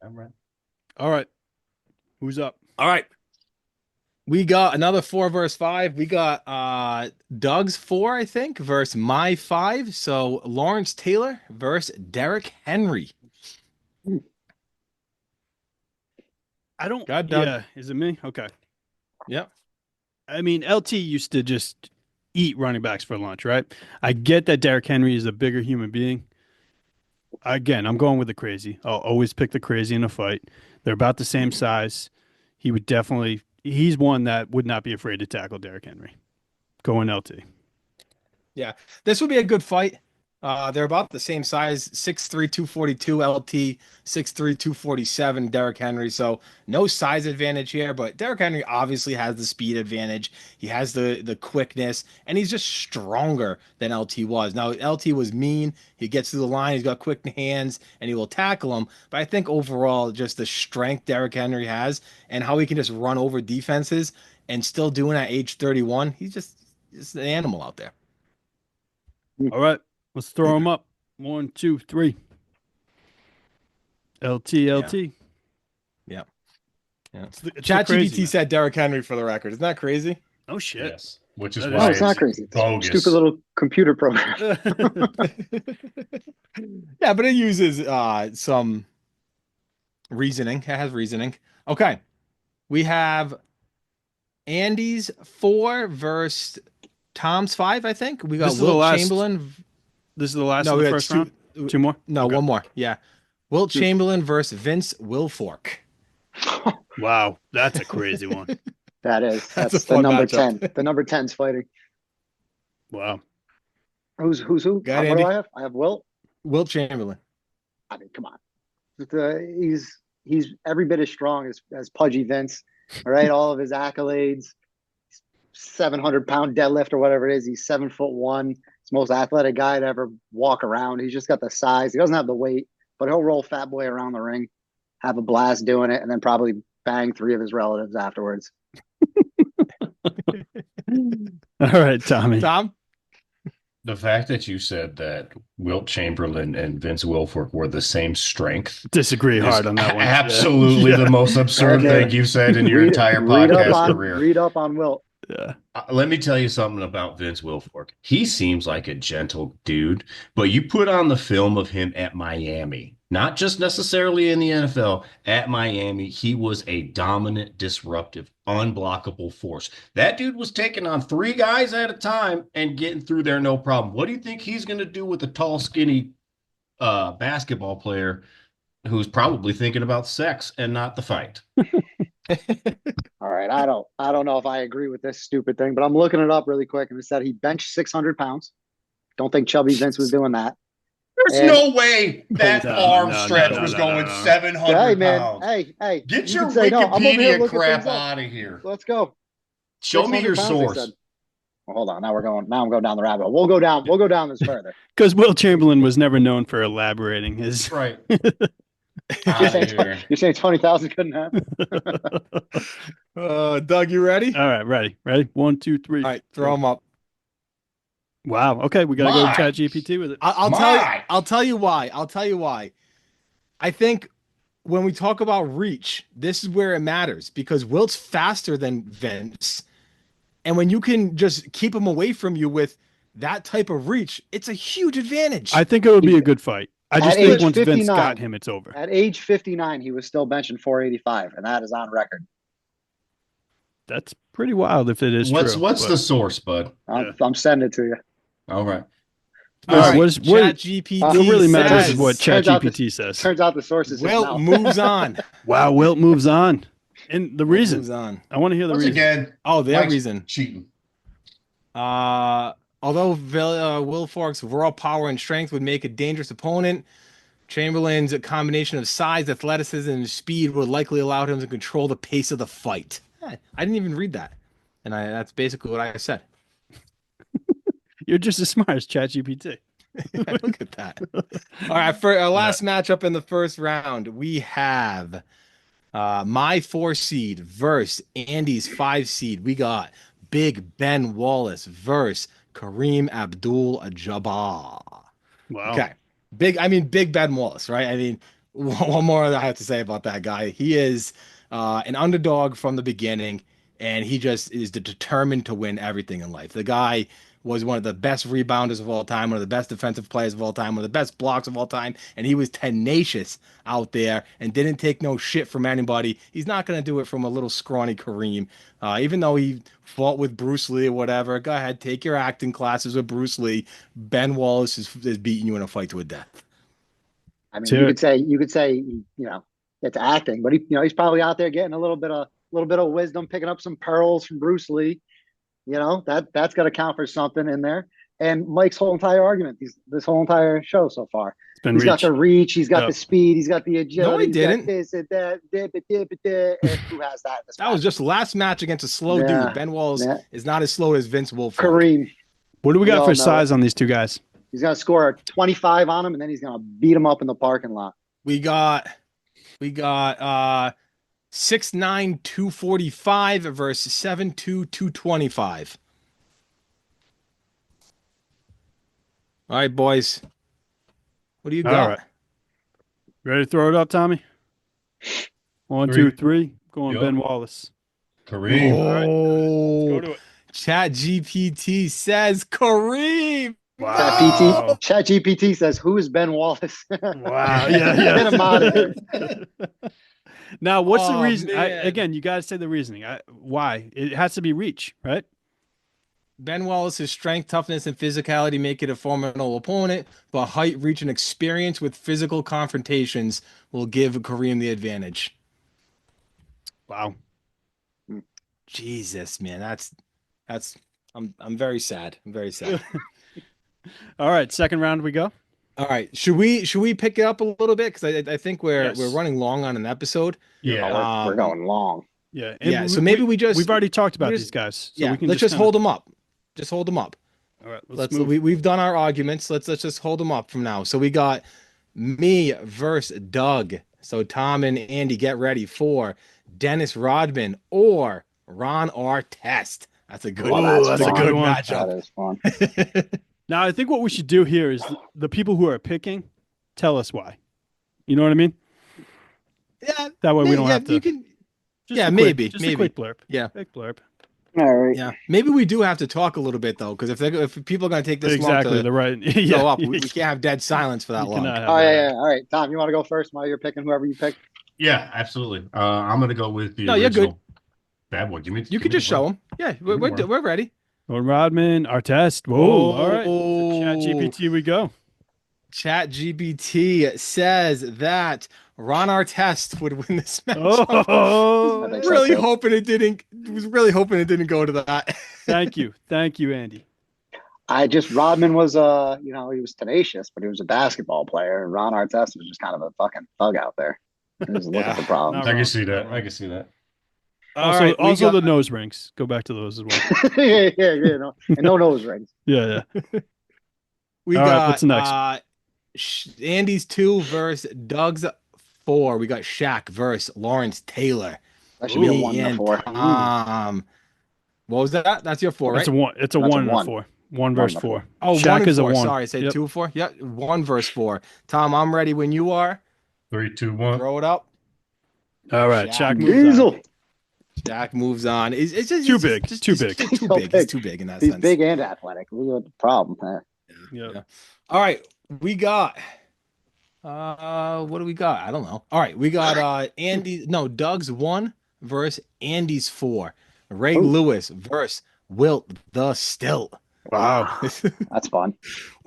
All right. All right. Who's up? All right. We got another 4 versus 5. We got Doug's 4, I think, versus my 5. So Lawrence Taylor versus Derrick Henry. I don't. Go ahead, Doug. Yeah, is it me? Okay. Yep. I mean, LT used to just eat running backs for lunch, right? I get that Derrick Henry is a bigger human being. Again, I'm going with the crazy. I'll always pick the crazy in a fight. They're about the same size. He would definitely. He's one that would not be afraid to tackle Derrick Henry. Going LT. Yeah, this would be a good fight. They're about the same size, 6'3", 242 LT, 6'3", 247 Derrick Henry. So no size advantage here, but Derrick Henry obviously has the speed advantage. He has the quickness, and he's just stronger than LT was. Now, LT was mean. He gets through the line. He's got quick hands, and he will tackle him. But I think overall, just the strength Derrick Henry has and how he can just run over defenses and still doing at age 31, he's just an animal out there. All right. Let's throw him up. 1, 2, 3. LT, LT. Yeah. Yeah. It's the crazy, ChatGPT man. said Derrick Henry for the record. Isn't that crazy? Oh shit. Yes. Which is That why no, it's not crazy. It's a bogus. stupid little computer program. Yeah, but it uses some reasoning. It has reasoning. Okay. We have Andy's 4 versus Tom's 5, I think. We got This is the Wilt last- Chamberlain. This is the last No, of we the got first round. 2 more. No, Okay. one more. Yeah. Wilt Chamberlain versus Vince Wilfork. Wow, that's a crazy one. That is. That's a That's the fun number matchup. 10. The number 10's fighting. Wow. Who's who? Go ahead, What Andy. do I have? I have Wilt. Wilt Chamberlain. I mean, come on. He's every bit as strong as Pudgy Vince. All right, all of his accolades. 700-pound deadlift or whatever it is. He's 7'1". He's the most athletic guy to ever walk around. He's just got the size. He doesn't have the weight, but he'll roll Fat Boy around the ring, have a blast doing it, and then probably bang 3 of his relatives afterwards. All right, Tommy. Tom? The fact that you said that Wilt Chamberlain and Vince Wilfork were the same strength Disagree is hard on that one. absolutely Yeah. the most absurd Okay. thing you've said in your entire Read podcast career. Read up on Wilt. Yeah. Let me tell you something about Vince Wilfork. He seems like a gentle dude, but you put on the film of him at Miami, not just necessarily in the NFL, at Miami, he was a dominant, disruptive, unblockable force. That dude was taking on 3 guys at a time and getting through there no problem. What do you think he's going to do with a tall, skinny basketball player who's probably thinking about sex and not the fight? All right, I don't know if I agree with this stupid thing, but I'm looking it up really quick, and it said he benched 600 pounds. Don't think Chubby Vince was doing that. There's And- no way that No, arm no, stretch no, was no, going no. 700 Hey man, pounds. hey, Get you your can say, no, I'm over here Wikipedia looking crap things up. out of here. Let's go. Show me 600 your pounds, they source. said. Well, hold on. Now I'm going down the rabbit hole. We'll go down this further. Because Will Chamberlain was never known for elaborating his. Right. You're Out saying, of here. you're saying 20,000 couldn't happen? Doug, you ready? All right, ready. 1, 2, 3. All right, throw him up. Wow. Okay, we gotta go My. chat GPT with it. I'll tell you. My. I'll tell you why. I'll tell you why. I think when we talk about reach, this is where it matters because Wilt's faster than Vince, and when you can just keep him away from you with that type of reach, it's a huge advantage. I think it would be a good fight. I At just think age once Vince 59, got him, it's over. at age 59, he was still benching 485, and that is on record. That's pretty wild if it is true. What's But the source, bud? yeah. I'm sending it to you. All right. All Listen, right. what Chat Uh, really GPT matters is what says turns out this ChatGPT says. turns out the source is his Wilt mouth. moves on. Wow, Wilt moves on. And the Wilt reason. moves on. I want to hear the Once reason. again, Oh, their Mike's reason. cheating. Although Will Fork's raw power and strength would make a dangerous opponent, Chamberlain's combination of size, athleticism, and speed would likely allow him to control the pace of the fight. I didn't even read that, and that's basically what I said. You're just as smart as ChatGPT. Look at that. All right, for our last matchup in the first round, we have my 4 seed versus Andy's 5 seed. We got Big Ben Wallace versus Kareem Abdul-Jabbar. Wow. Okay. Big Ben Wallace, right? I mean, one more that I have to say about that guy. He is an underdog from the beginning, and he just is determined to win everything in life. The guy was one of the best rebounders of all time, one of the best defensive players of all time, one of the best blocks of all time, and he was tenacious out there and didn't take no shit from anybody. He's not going to do it from a little scrawny Kareem. Even though he fought with Bruce Lee or whatever, go ahead, take your acting classes with Bruce Lee. Ben Wallace is beating you in a fight to a death. I mean, To you could say, it's acting, but he's probably out there getting a little bit of wisdom, picking up some pearls from Bruce Lee. That's got to count for something in there. And Mike's whole entire argument, this whole entire show so far, it's been he's got reach. the reach, he's got Yep. the speed, he's got the No, agility, he he's didn't. got this and that. And who has that? In this That was match? just last match against a slow Yeah, dude. Ben Wallace yeah. is not as slow as Vince Wilfork. Kareem. What do we got all for know size it. on these two guys? He's gonna score a 25 on him, and then he's gonna beat him up in the parking lot. We got 6'9", 245 versus 7'2", 225. All right, boys. What do you All got? right. Ready to throw it up, Tommy? 1, 2, Three. 3. Going Yup. Ben Wallace. Kareem. Oh, Go to it. Chat GPT says Kareem. Wow. Chat GPT says, "Who is Ben Wallace?" Wow. Yeah, Get him out of here. Now, what's the Oh, reason? man. Again, you got to say the reasoning. Why? It has to be reach, right? Ben Wallace's strength, toughness, and physicality make it a formidable opponent, but height, reach, and experience with physical confrontations will give Kareem the advantage. Wow. Jesus, man, that's I'm very sad. I'm very sad. All right. Second round we go. All right, should we pick it up a little bit because I think Yes. we're running long on an episode. Yeah. We're going long. Yeah. Yeah, so maybe we've already talked about just- these guys, so yeah, we can let's just kinda- hold them up. Just hold them up. All right. Let's move. we've done our arguments. Let's just hold them up from now. So we got me versus Doug. So Tom and Andy, get ready for Dennis Rodman or Ron Artest. That's a good. Oh, that's a fun. good one. That matchup. is fun. Now, I think what we should do here is the people who are picking tell us why. You know what I mean? Yeah, That way we don't have to. You can. Just Yeah, a maybe, Just maybe. a quick blurb. Yeah. Quick blurb. All right. Yeah, maybe we do have to talk a little bit though, because if people are going to take this Exactly. long The to right. go Yeah. up, we can't have dead silence for that You long. cannot have Oh that yeah, happen. yeah. All right, Tom, you want to go first while you're picking whoever you pick? Yeah, absolutely. I'm gonna go with the No, you're original. Bad boy. Give me. You give could me just the show one. them. Yeah, me we're one. we're ready. Lord Rodman, Artest. Whoa. All right. Chat GPT we go. Chat GPT says that Ron Artest would win this match. Oh. I think so, really too. hoping it didn't. Was really hoping it didn't go to that. Thank you. Thank you, Andy. Rodman was he was tenacious, but he was a basketball player. And Ron Artest was just kind of a fucking thug out there. He was looking Yeah, for problems. I wrong. can see that. Not wrong. I can see that. All right, we Also got- the nose rings. Go back to those as well. yeah, no, and no nose rings. Yeah. we All right, got what's next? Andy's 2 versus Doug's 4. We got Shaq versus Lawrence Taylor. That should be a Me 1 and a and 4. What was that? That's your 4, right? It's a one. It's a That's a 1 and a one. 4. 1 versus and a 4. 4. Oh, Shaq 1 and is a 4. 1. Sorry, I said Yep. 2 or 4. Yeah, 1 versus 4. Tom, I'm ready when you are. 3, 2, 1. Throw it up. All right. Shaq Shaq moves on. Diesel. Shaq moves on. It's just Too big. Too big. Too He's so big. He's big. too big in that He's sense. big and athletic. Look at the problem. Yep. Yeah. All right, we got What do we got? I don't know. All right, we got Doug's 1 versus Andy's 4. Ray Oh, Lewis versus Wilt the Stilt. Wow. that's fun.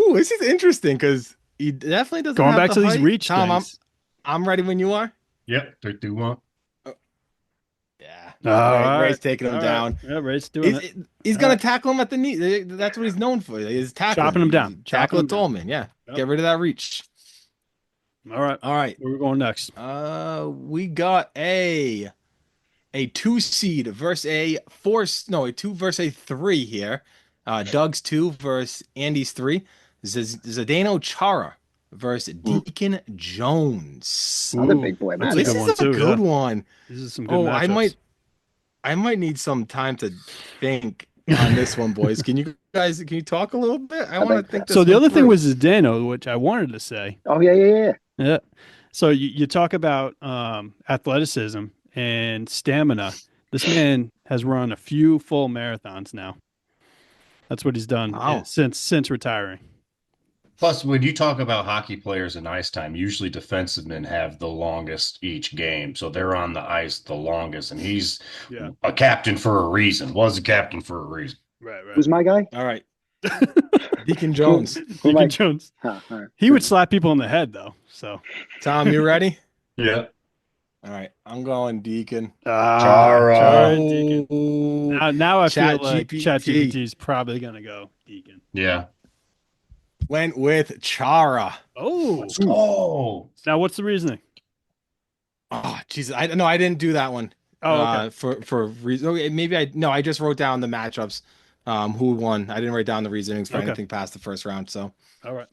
Ooh, this is interesting because he definitely doesn't Going have back the to these height. reach Tom, things. I'm ready when you are. Yep, 3-2-1. Yeah. All Ray's right. taking him All right. down. Yeah, Ray's doing He's it. he's All gonna right. tackle him at the knee. That's what he's known for. Is tackling. Chopping him down. Tackle Chopping a him down. tall man. Yeah. Yep. Get rid of that reach. All right. All right. Where we going next? We got a 2 seed versus a 4. No, a 2 versus a 3 here. Doug's 2 versus Andy's 3. Zdeno Chara versus Deacon Jones. Another Ooh, big boy that's Oh, a this good matchup. is one a too. good Yeah. one. These are some good Oh, matchups. I might need some time to think on this one, boys. Can you talk a little bit? I I want think to think So this the one other thing through. was Zdeno, which I wanted to say. Oh yeah, yeah, yeah. Yeah. So you talk about athleticism and stamina. This man has run a few full marathons now. That's what he's done Wow. since retiring. Plus, when you talk about hockey players in ice time, usually defensemen have the longest each game. So they're on the ice the longest. And he's Yeah. a captain for a reason, was a captain for a reason. Right, Who's my guy? All right. Deacon Who Jones. who am Deacon I? Jones. Huh, all right. He would slap people in the head though. So Tom, you ready? Yeah. All right. I'm going Deacon. all Chara. right, Deacon. Oh, Now I feel Chat like GPT ChatGPT is probably gonna go Deacon. Yeah. went with Chara. Oh, Let's go. now what's the reasoning? Oh, Jesus. I didn't do that one. Oh, okay. For reason. Okay, maybe I just wrote down the matchups. Who won? I didn't write down the reasonings for Okay. anything past the first round. So, All right.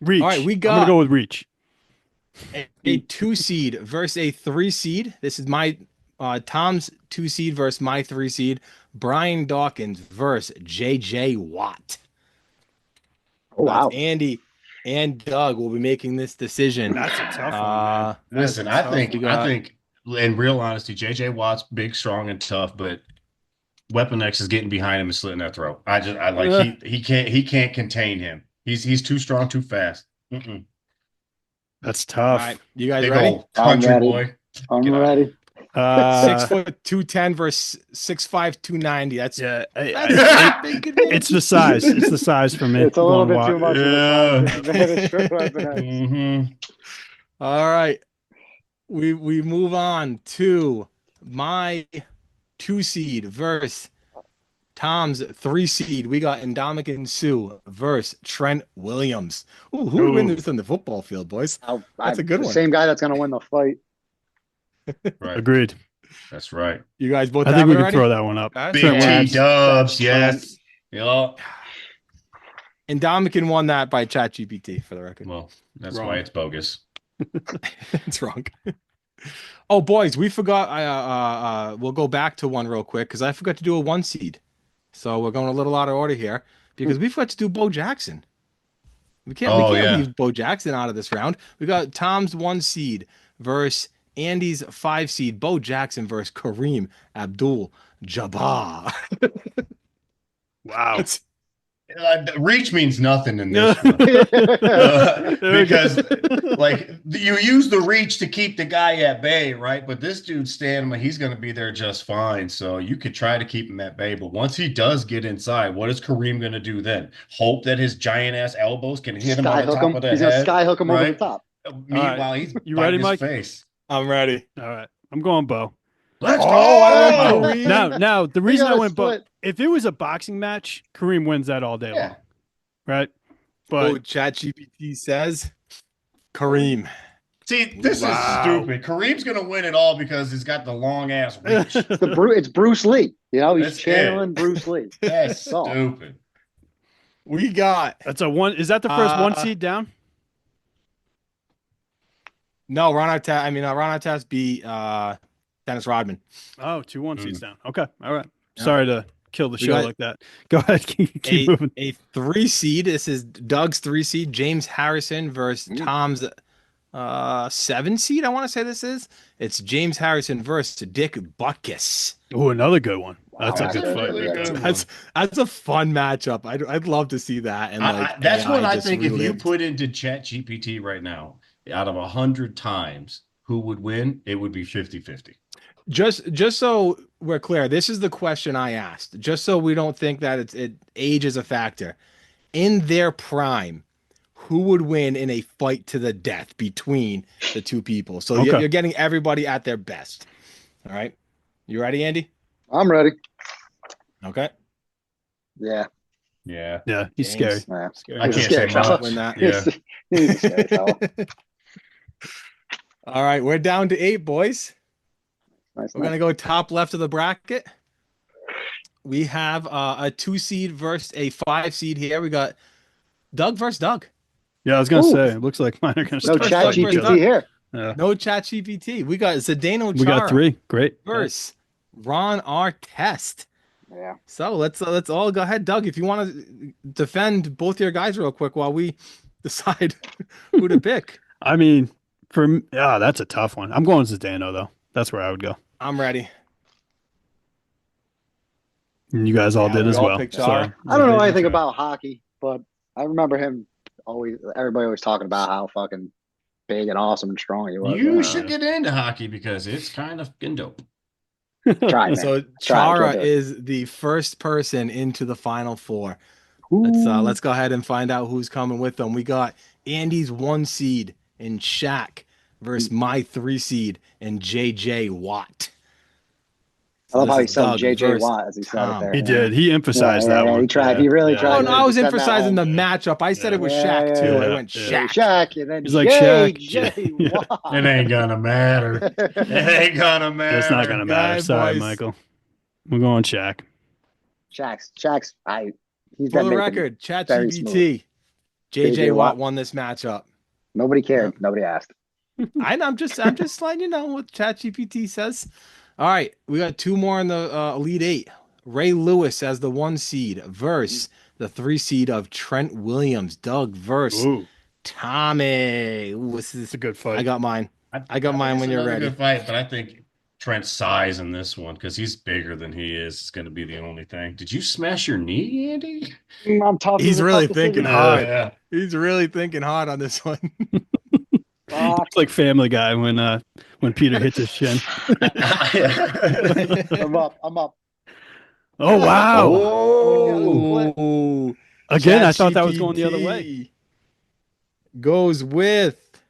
all right, Reach. we I'm gonna got go with reach. a 2 seed versus a 3 seed. This is my Tom's 2 seed versus my 3 seed. Brian Dawkins versus JJ Watt. Oh That's wow. Andy and Doug will be making this decision. That's a tough one, man. Uh, That is a Listen, I tough think we one. I got think in real honesty, JJ Watt's big, strong, and tough, but Weapon X is getting behind him and slitting their throat. I like Uh, he can't contain him. He's too strong, too fast. Mm-mm. that's all right. tough. You guys Big ready? old I'm country ready. boy. I'm Get out of here. ready. 6 Uh, foot 210 versus 6'5", 290. yeah, That's a big it's advantage. the size. It's the size for me. It's a I'm little going bit Watt. too much of the size for Yeah. me, man. It's true Weapon X. Mm-hmm. All right. We move on to my 2 seed versus Tom's 3 seed. We got Ndamukong Suh versus Trent Williams. Ooh, who would win Ooh, this on the football field, boys? I That's a good the one. same guy that's gonna win the fight. Right. agreed. That's right. You guys both I think have we it can already? throw that one up. Guys? Trent Big T Williams. Dubs, Trent. yes. Yeah. And Ndamukong won that by ChatGPT for the record. Well, that's Wrong. why it's bogus. It's wrong. Oh, boys, we forgot. We'll go back to one real quick because I forgot to do a 1 seed. So we're going a little out of order here because we forgot to do Bo Jackson. We Oh can't yeah. leave Bo Jackson out of this round. We got Tom's 1 seed versus Andy's 5 seed. Bo Jackson versus Kareem Abdul-Jabbar. Wow. Reach means nothing in Yeah. this one. There we go. Because like you use the reach to keep the guy at bay, right? But this dude's stamina, he's going to be there just fine. So you could try to keep him at bay. But once he does get inside, what is Kareem going to do then? Hope that his giant ass elbows can hit him on the Skyhook top him. of the He's gonna head, skyhook him over the right? top. Meanwhile, he's You biting ready, his Mike? face. I'm ready. All right. I'm going Bo. Let's Oh, go! I went Kareem. Now the We reason I got a went Bo, split. if it was a boxing match, Kareem wins that all day long, Yeah. right? Oh, But ChatGPT says Kareem. See, this is Wow. stupid. Kareem's going to win it all because he's got the long ass reach. It's Bruce Lee. You know, he's That's channeling it. Bruce Lee. That's all. stupid. We got that's a one. Is that the first 1 Uh, seed down? no Ron Artest beat Dennis Rodman. Oh, 2 1 seeds down. Okay. All right. Yeah. Sorry to kill the We show got like that. Go ahead. Keep moving. A 3 seed. This is Doug's 3 seed. James Harrison versus Tom's seven seed, I want to say this is. It's James Harrison versus Dick Butkus. Oh, another good one. That's Wow, a that's good That's a a fight really right yeah. there. good That's one. that's a fun matchup. I'd love to see that and like That's AI one I just think if you relived. put into Chat GPT right now, out of 100 times, who would win? It would be 50-50. Just so we're clear, this is the question I asked. Just so we don't think that it age is a factor. In their prime, who would win in a fight to the death between the two people? So Okay. you're getting everybody at their best. All right. You ready, Andy? I'm ready. Okay. Yeah, Yeah. Yeah, he's scary. James. yeah. Scary I He's a man. can't say scary fella. Win much. that. Yeah. He's a scary fella. All right, we're down to 8, boys. Nice, We're nice. gonna go top left of the bracket. We have a 2 seed versus a 5 seed here. We got Doug versus Doug. Yeah, I was gonna Ooh, say, it looks like mine are gonna no start First chat Doug fighting each versus other. GPT Doug. here. Yeah. No chat GPT. We got Zdeno We got Chara three. Great. Yeah. versus Ron Artest. Yeah. So let's all go ahead, Doug. If you want to defend both your guys real quick while we decide who to pick. I mean, yeah, that's a tough one. I'm going Zdeno though. That's where I would go. I'm ready. And you guys all Yeah, did we as all well. picked So Chara. I don't know Zdeno anything Chara. about hockey, but I remember him always. Everybody always talking about how fucking big and awesome and strong he was. You Oh should yeah. get into hockey because it's kind of fucking dope. Tried, man. So Tried. I can't Chara do it. is the first person into the final four. Ooh. Let's go ahead and find out who's coming with them. We got Andy's 1 seed in Shaq versus my 3 seed in JJ Watt. I So love this how he is said Doug J.J. versus Watt as he said it Tom. there. He Yeah, did. He yeah, emphasized yeah, that yeah. one. He tried. Yeah. He really Yeah. Oh, tried no, Yeah. I to was send that emphasizing home. the Yeah. matchup. I said it Yeah. was Yeah, Shaq yeah, too. I yeah. Yeah. went Yeah. It was Shaq. Shaq and then He's like Shaq. J.J. It Watt. ain't gonna matter. It ain't gonna It's not matter. gonna Go matter. ahead, Sorry, boys. Michael. We're going Shaq. Shaq's. He's For been the making record, very smooth. ChatGPT, JJ J.J. Watt Watt. won this matchup. Nobody Yeah. cared. Nobody asked. I'm just letting you know what ChatGPT says. All right, we got two more in the Elite Eight. Ray Lewis as the 1 seed versus the 3 seed of Trent Williams. Doug versus Ooh, Tommy. Ooh, this it's is. a good I fight. got mine. I got I think mine it's when you're another ready. good fight, but I think Trent's size in this one, because he's bigger than he is going to be the only thing. Did you smash your knee, Andy? I'm tough. This is He's a really tough thinking decision. Yeah. hard. Yeah. He's really thinking hard on this one. Fuck. It's like Family Guy when Peter hits his shin. I'm up. I'm up. Oh wow. We got a split. Oh, Again, I thought that was going the other way. ChatGPT goes with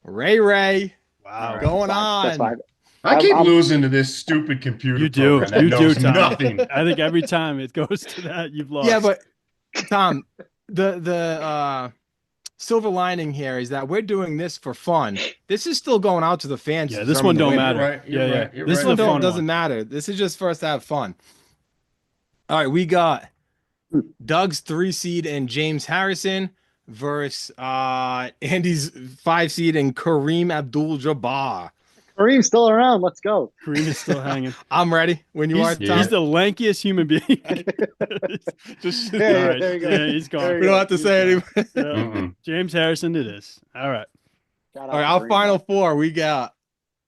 Ray Ray. All Wow. right, that's Going fine. That's on. fine. I keep I'm losing to this stupid computer You do. program that You do, knows Tommy. nothing. I think every time it goes to that, you've Yeah, lost. but Tom, the silver lining here is that we're doing this for fun. This is still going out to the fans to Yeah, this one determine the don't Yeah, winner. you're matter. right. You're Yeah, yeah. right. You're This This is right. a one fun doesn't one. matter. This is just for us to have fun. All right, we got Doug's 3 seed and James Harrison versus Andy's 5 seed and Kareem Abdul-Jabbar. Kareem's still around. Let's go. Kareem is still hanging. I'm ready when you are, He's Tom. he's the lankiest human being. Just All Yeah, right. there you go. Yeah, he's There gone. you we don't go. have to He's say gone. it. Yeah. Mm-mm. James Harrison it is. All right. Shout All out right, to our Kareem, final though. four. We got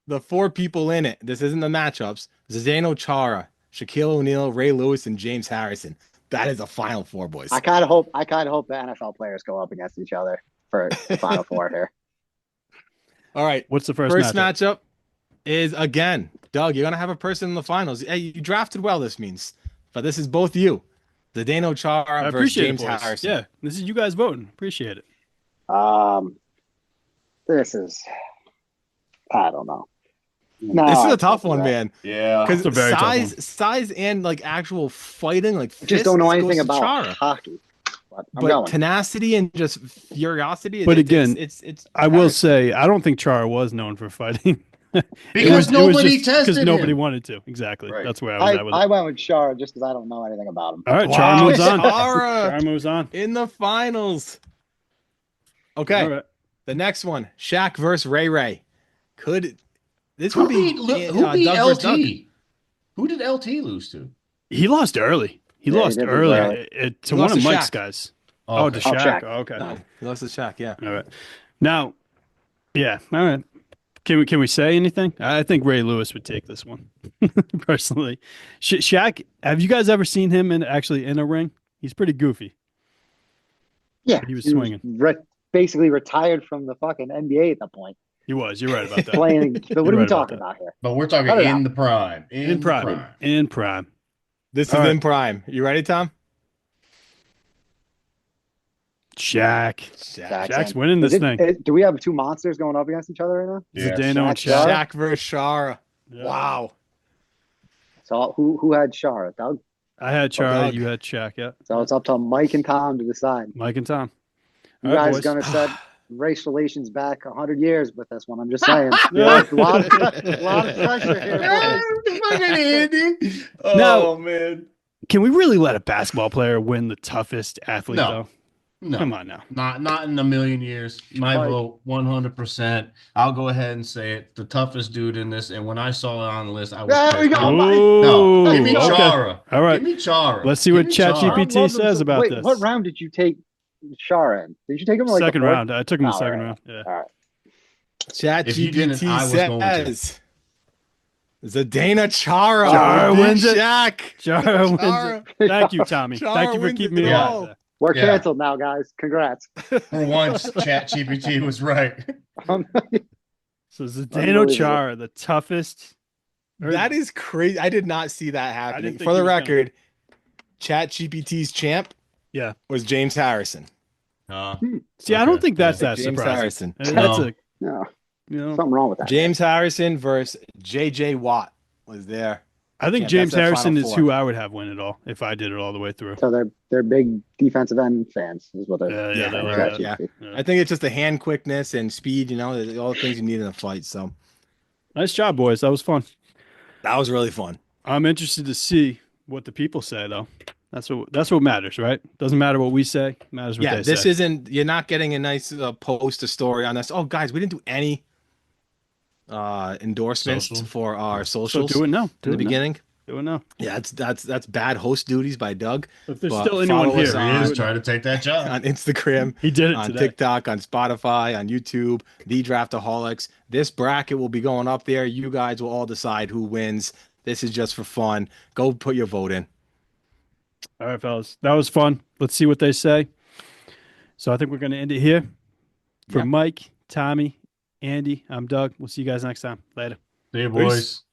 the 4 people in it. This isn't the matchups. Zdeno Chara, Shaquille O'Neal, Ray Lewis, and James Harrison. That is a final four, boys. I kind of hope the NFL players go up against each other for the Final Four here. All right. What's the first First matchup? matchup is again, Doug. You're gonna have a person in the finals. Hey, you drafted well. This means, but this is both you. Zdeno Chara I versus appreciate it, James boys. Harrison. Yeah, this is you guys voting. Appreciate it. Um, this is I don't know. No, This is a I'd tough do one, that. man. Yeah. It's a Because very tough one. size, and like actual fighting, like I just don't know fists, anything goes to about Chara. hockey. But I'm But going. tenacity and just curiosity, But again, it's I will Harrison. say I don't think Char was known for fighting. Because It was nobody just because tested nobody him. wanted to. Exactly. Right. That's where I was at with it. I went with Shara just because I don't know anything about him. All right, Char Wow, moves on. Chara Char moves on. in the finals. All Okay, right. the next one, Shaq versus Ray Ray. Could this would Who be beat, who beat Doug versus Doug? LT? Who did LT lose to? He lost early. He Yeah, he lost did lose early early. to He one lost of to Mike's Shaq. guys. Oh, Oh, okay. to Oh, Shaq. Shaq. Oh, okay. He lost to Shaq. Yeah. All right. Now, Yeah. All right. Can we say anything? I think Ray Lewis would take this one, personally. Shaq, have you guys ever seen him actually in a ring? He's pretty goofy, Yeah, but he was he was swinging. basically retired from the fucking NBA at that point. He was. You're right about that. Playing. So what You're are we right about talking that. about here? But we're talking Cut it in out. the prime. In In the prime. prime. In prime. This All is right. in prime. You ready, Tom? Shaq. Shaq. Shaq's Jackson. winning Is this it, thing. do we have two monsters going up against each other right now? Yes. Zdeno and Shaq, Shaq. Shaq. Shaq versus Shara. Yeah. Wow. So who had Shara? Doug. I had Oh, Charlie. Doug. You had Shaq. Yeah. So Yeah. it's up to Mike and Tom to decide. Mike and Tom. You All right, guys boys. gonna set race relations back 100 years with this one. I'm just saying. Yeah. Lot of pressure here, boys. Fucking Andy. Now, Oh man. can we really let a basketball player win the toughest athlete, No. though? No. Come on now. Not in a million years. My Mike. vote 100%. I'll go ahead and say it. The toughest dude in this. And when I saw it on the list, I was There we pissed. go, No, Mike. Ooh, give me Let's go. okay. Chara. All right. Give me Chara. Let's see Give what me ChatGPT Chara. Tom loves him says so- about Wait, this. what round did you take Shara in? Did you take him in, like the Second fourth? round. I took him in the Oh, second right. round. Yeah. All right. Chat If you didn't, I was going to. says Zdeno Chara. Chara Big wins it. Shaq. Chara wins Chara. it. Thank you, Tommy. Chara Thank you for wins keeping it me all. alive there. We're Yeah. canceled now, guys. Congrats. For once, ChatGPT was right. So Zdeno Unbelievable. Chara, the toughest. That is crazy. I did not see that happening. think For he the was gonna- record, Chat GPT's champ Yeah. was James Harrison. See, I don't Okay. think that's Yeah. that James surprising. Harrison. That's No. a, No, you know, something wrong with that. James Harrison versus JJ Watt was there. I think Yeah, James that's that Harrison Final is Four. who I would have win it all if I did it all the way through. So they're big defensive end fans, is what they're. Yeah, Yeah, they right, like that. yeah. Yeah. I think it's just the hand quickness and speed, all the things you need in a fight. So Nice job, boys. That was fun. that was really fun. I'm interested to see what the people say, though. That's what matters, right? Doesn't matter what we say. Matters what Yeah, they this say. you're not getting a nice post, a story on this. Oh, guys, we didn't do any endorsements Social. for our So socials do it now. in Do the it now. beginning. Do it now. Yeah, that's bad host duties by Doug. If there's But still anyone follow us here, He on- is trying to take that job. on Instagram, he did it on today. TikTok, on Spotify, on YouTube, The Draftaholics. This bracket will be going up there. You guys will all decide who wins. This is just for fun. Go put your vote in. All right, fellas. That was fun. Let's see what they say. So I think we're going to end it here. For Yeah. Mike, Tommy, Andy, I'm Doug. We'll see you guys next time. Later. See you, Peace. boys.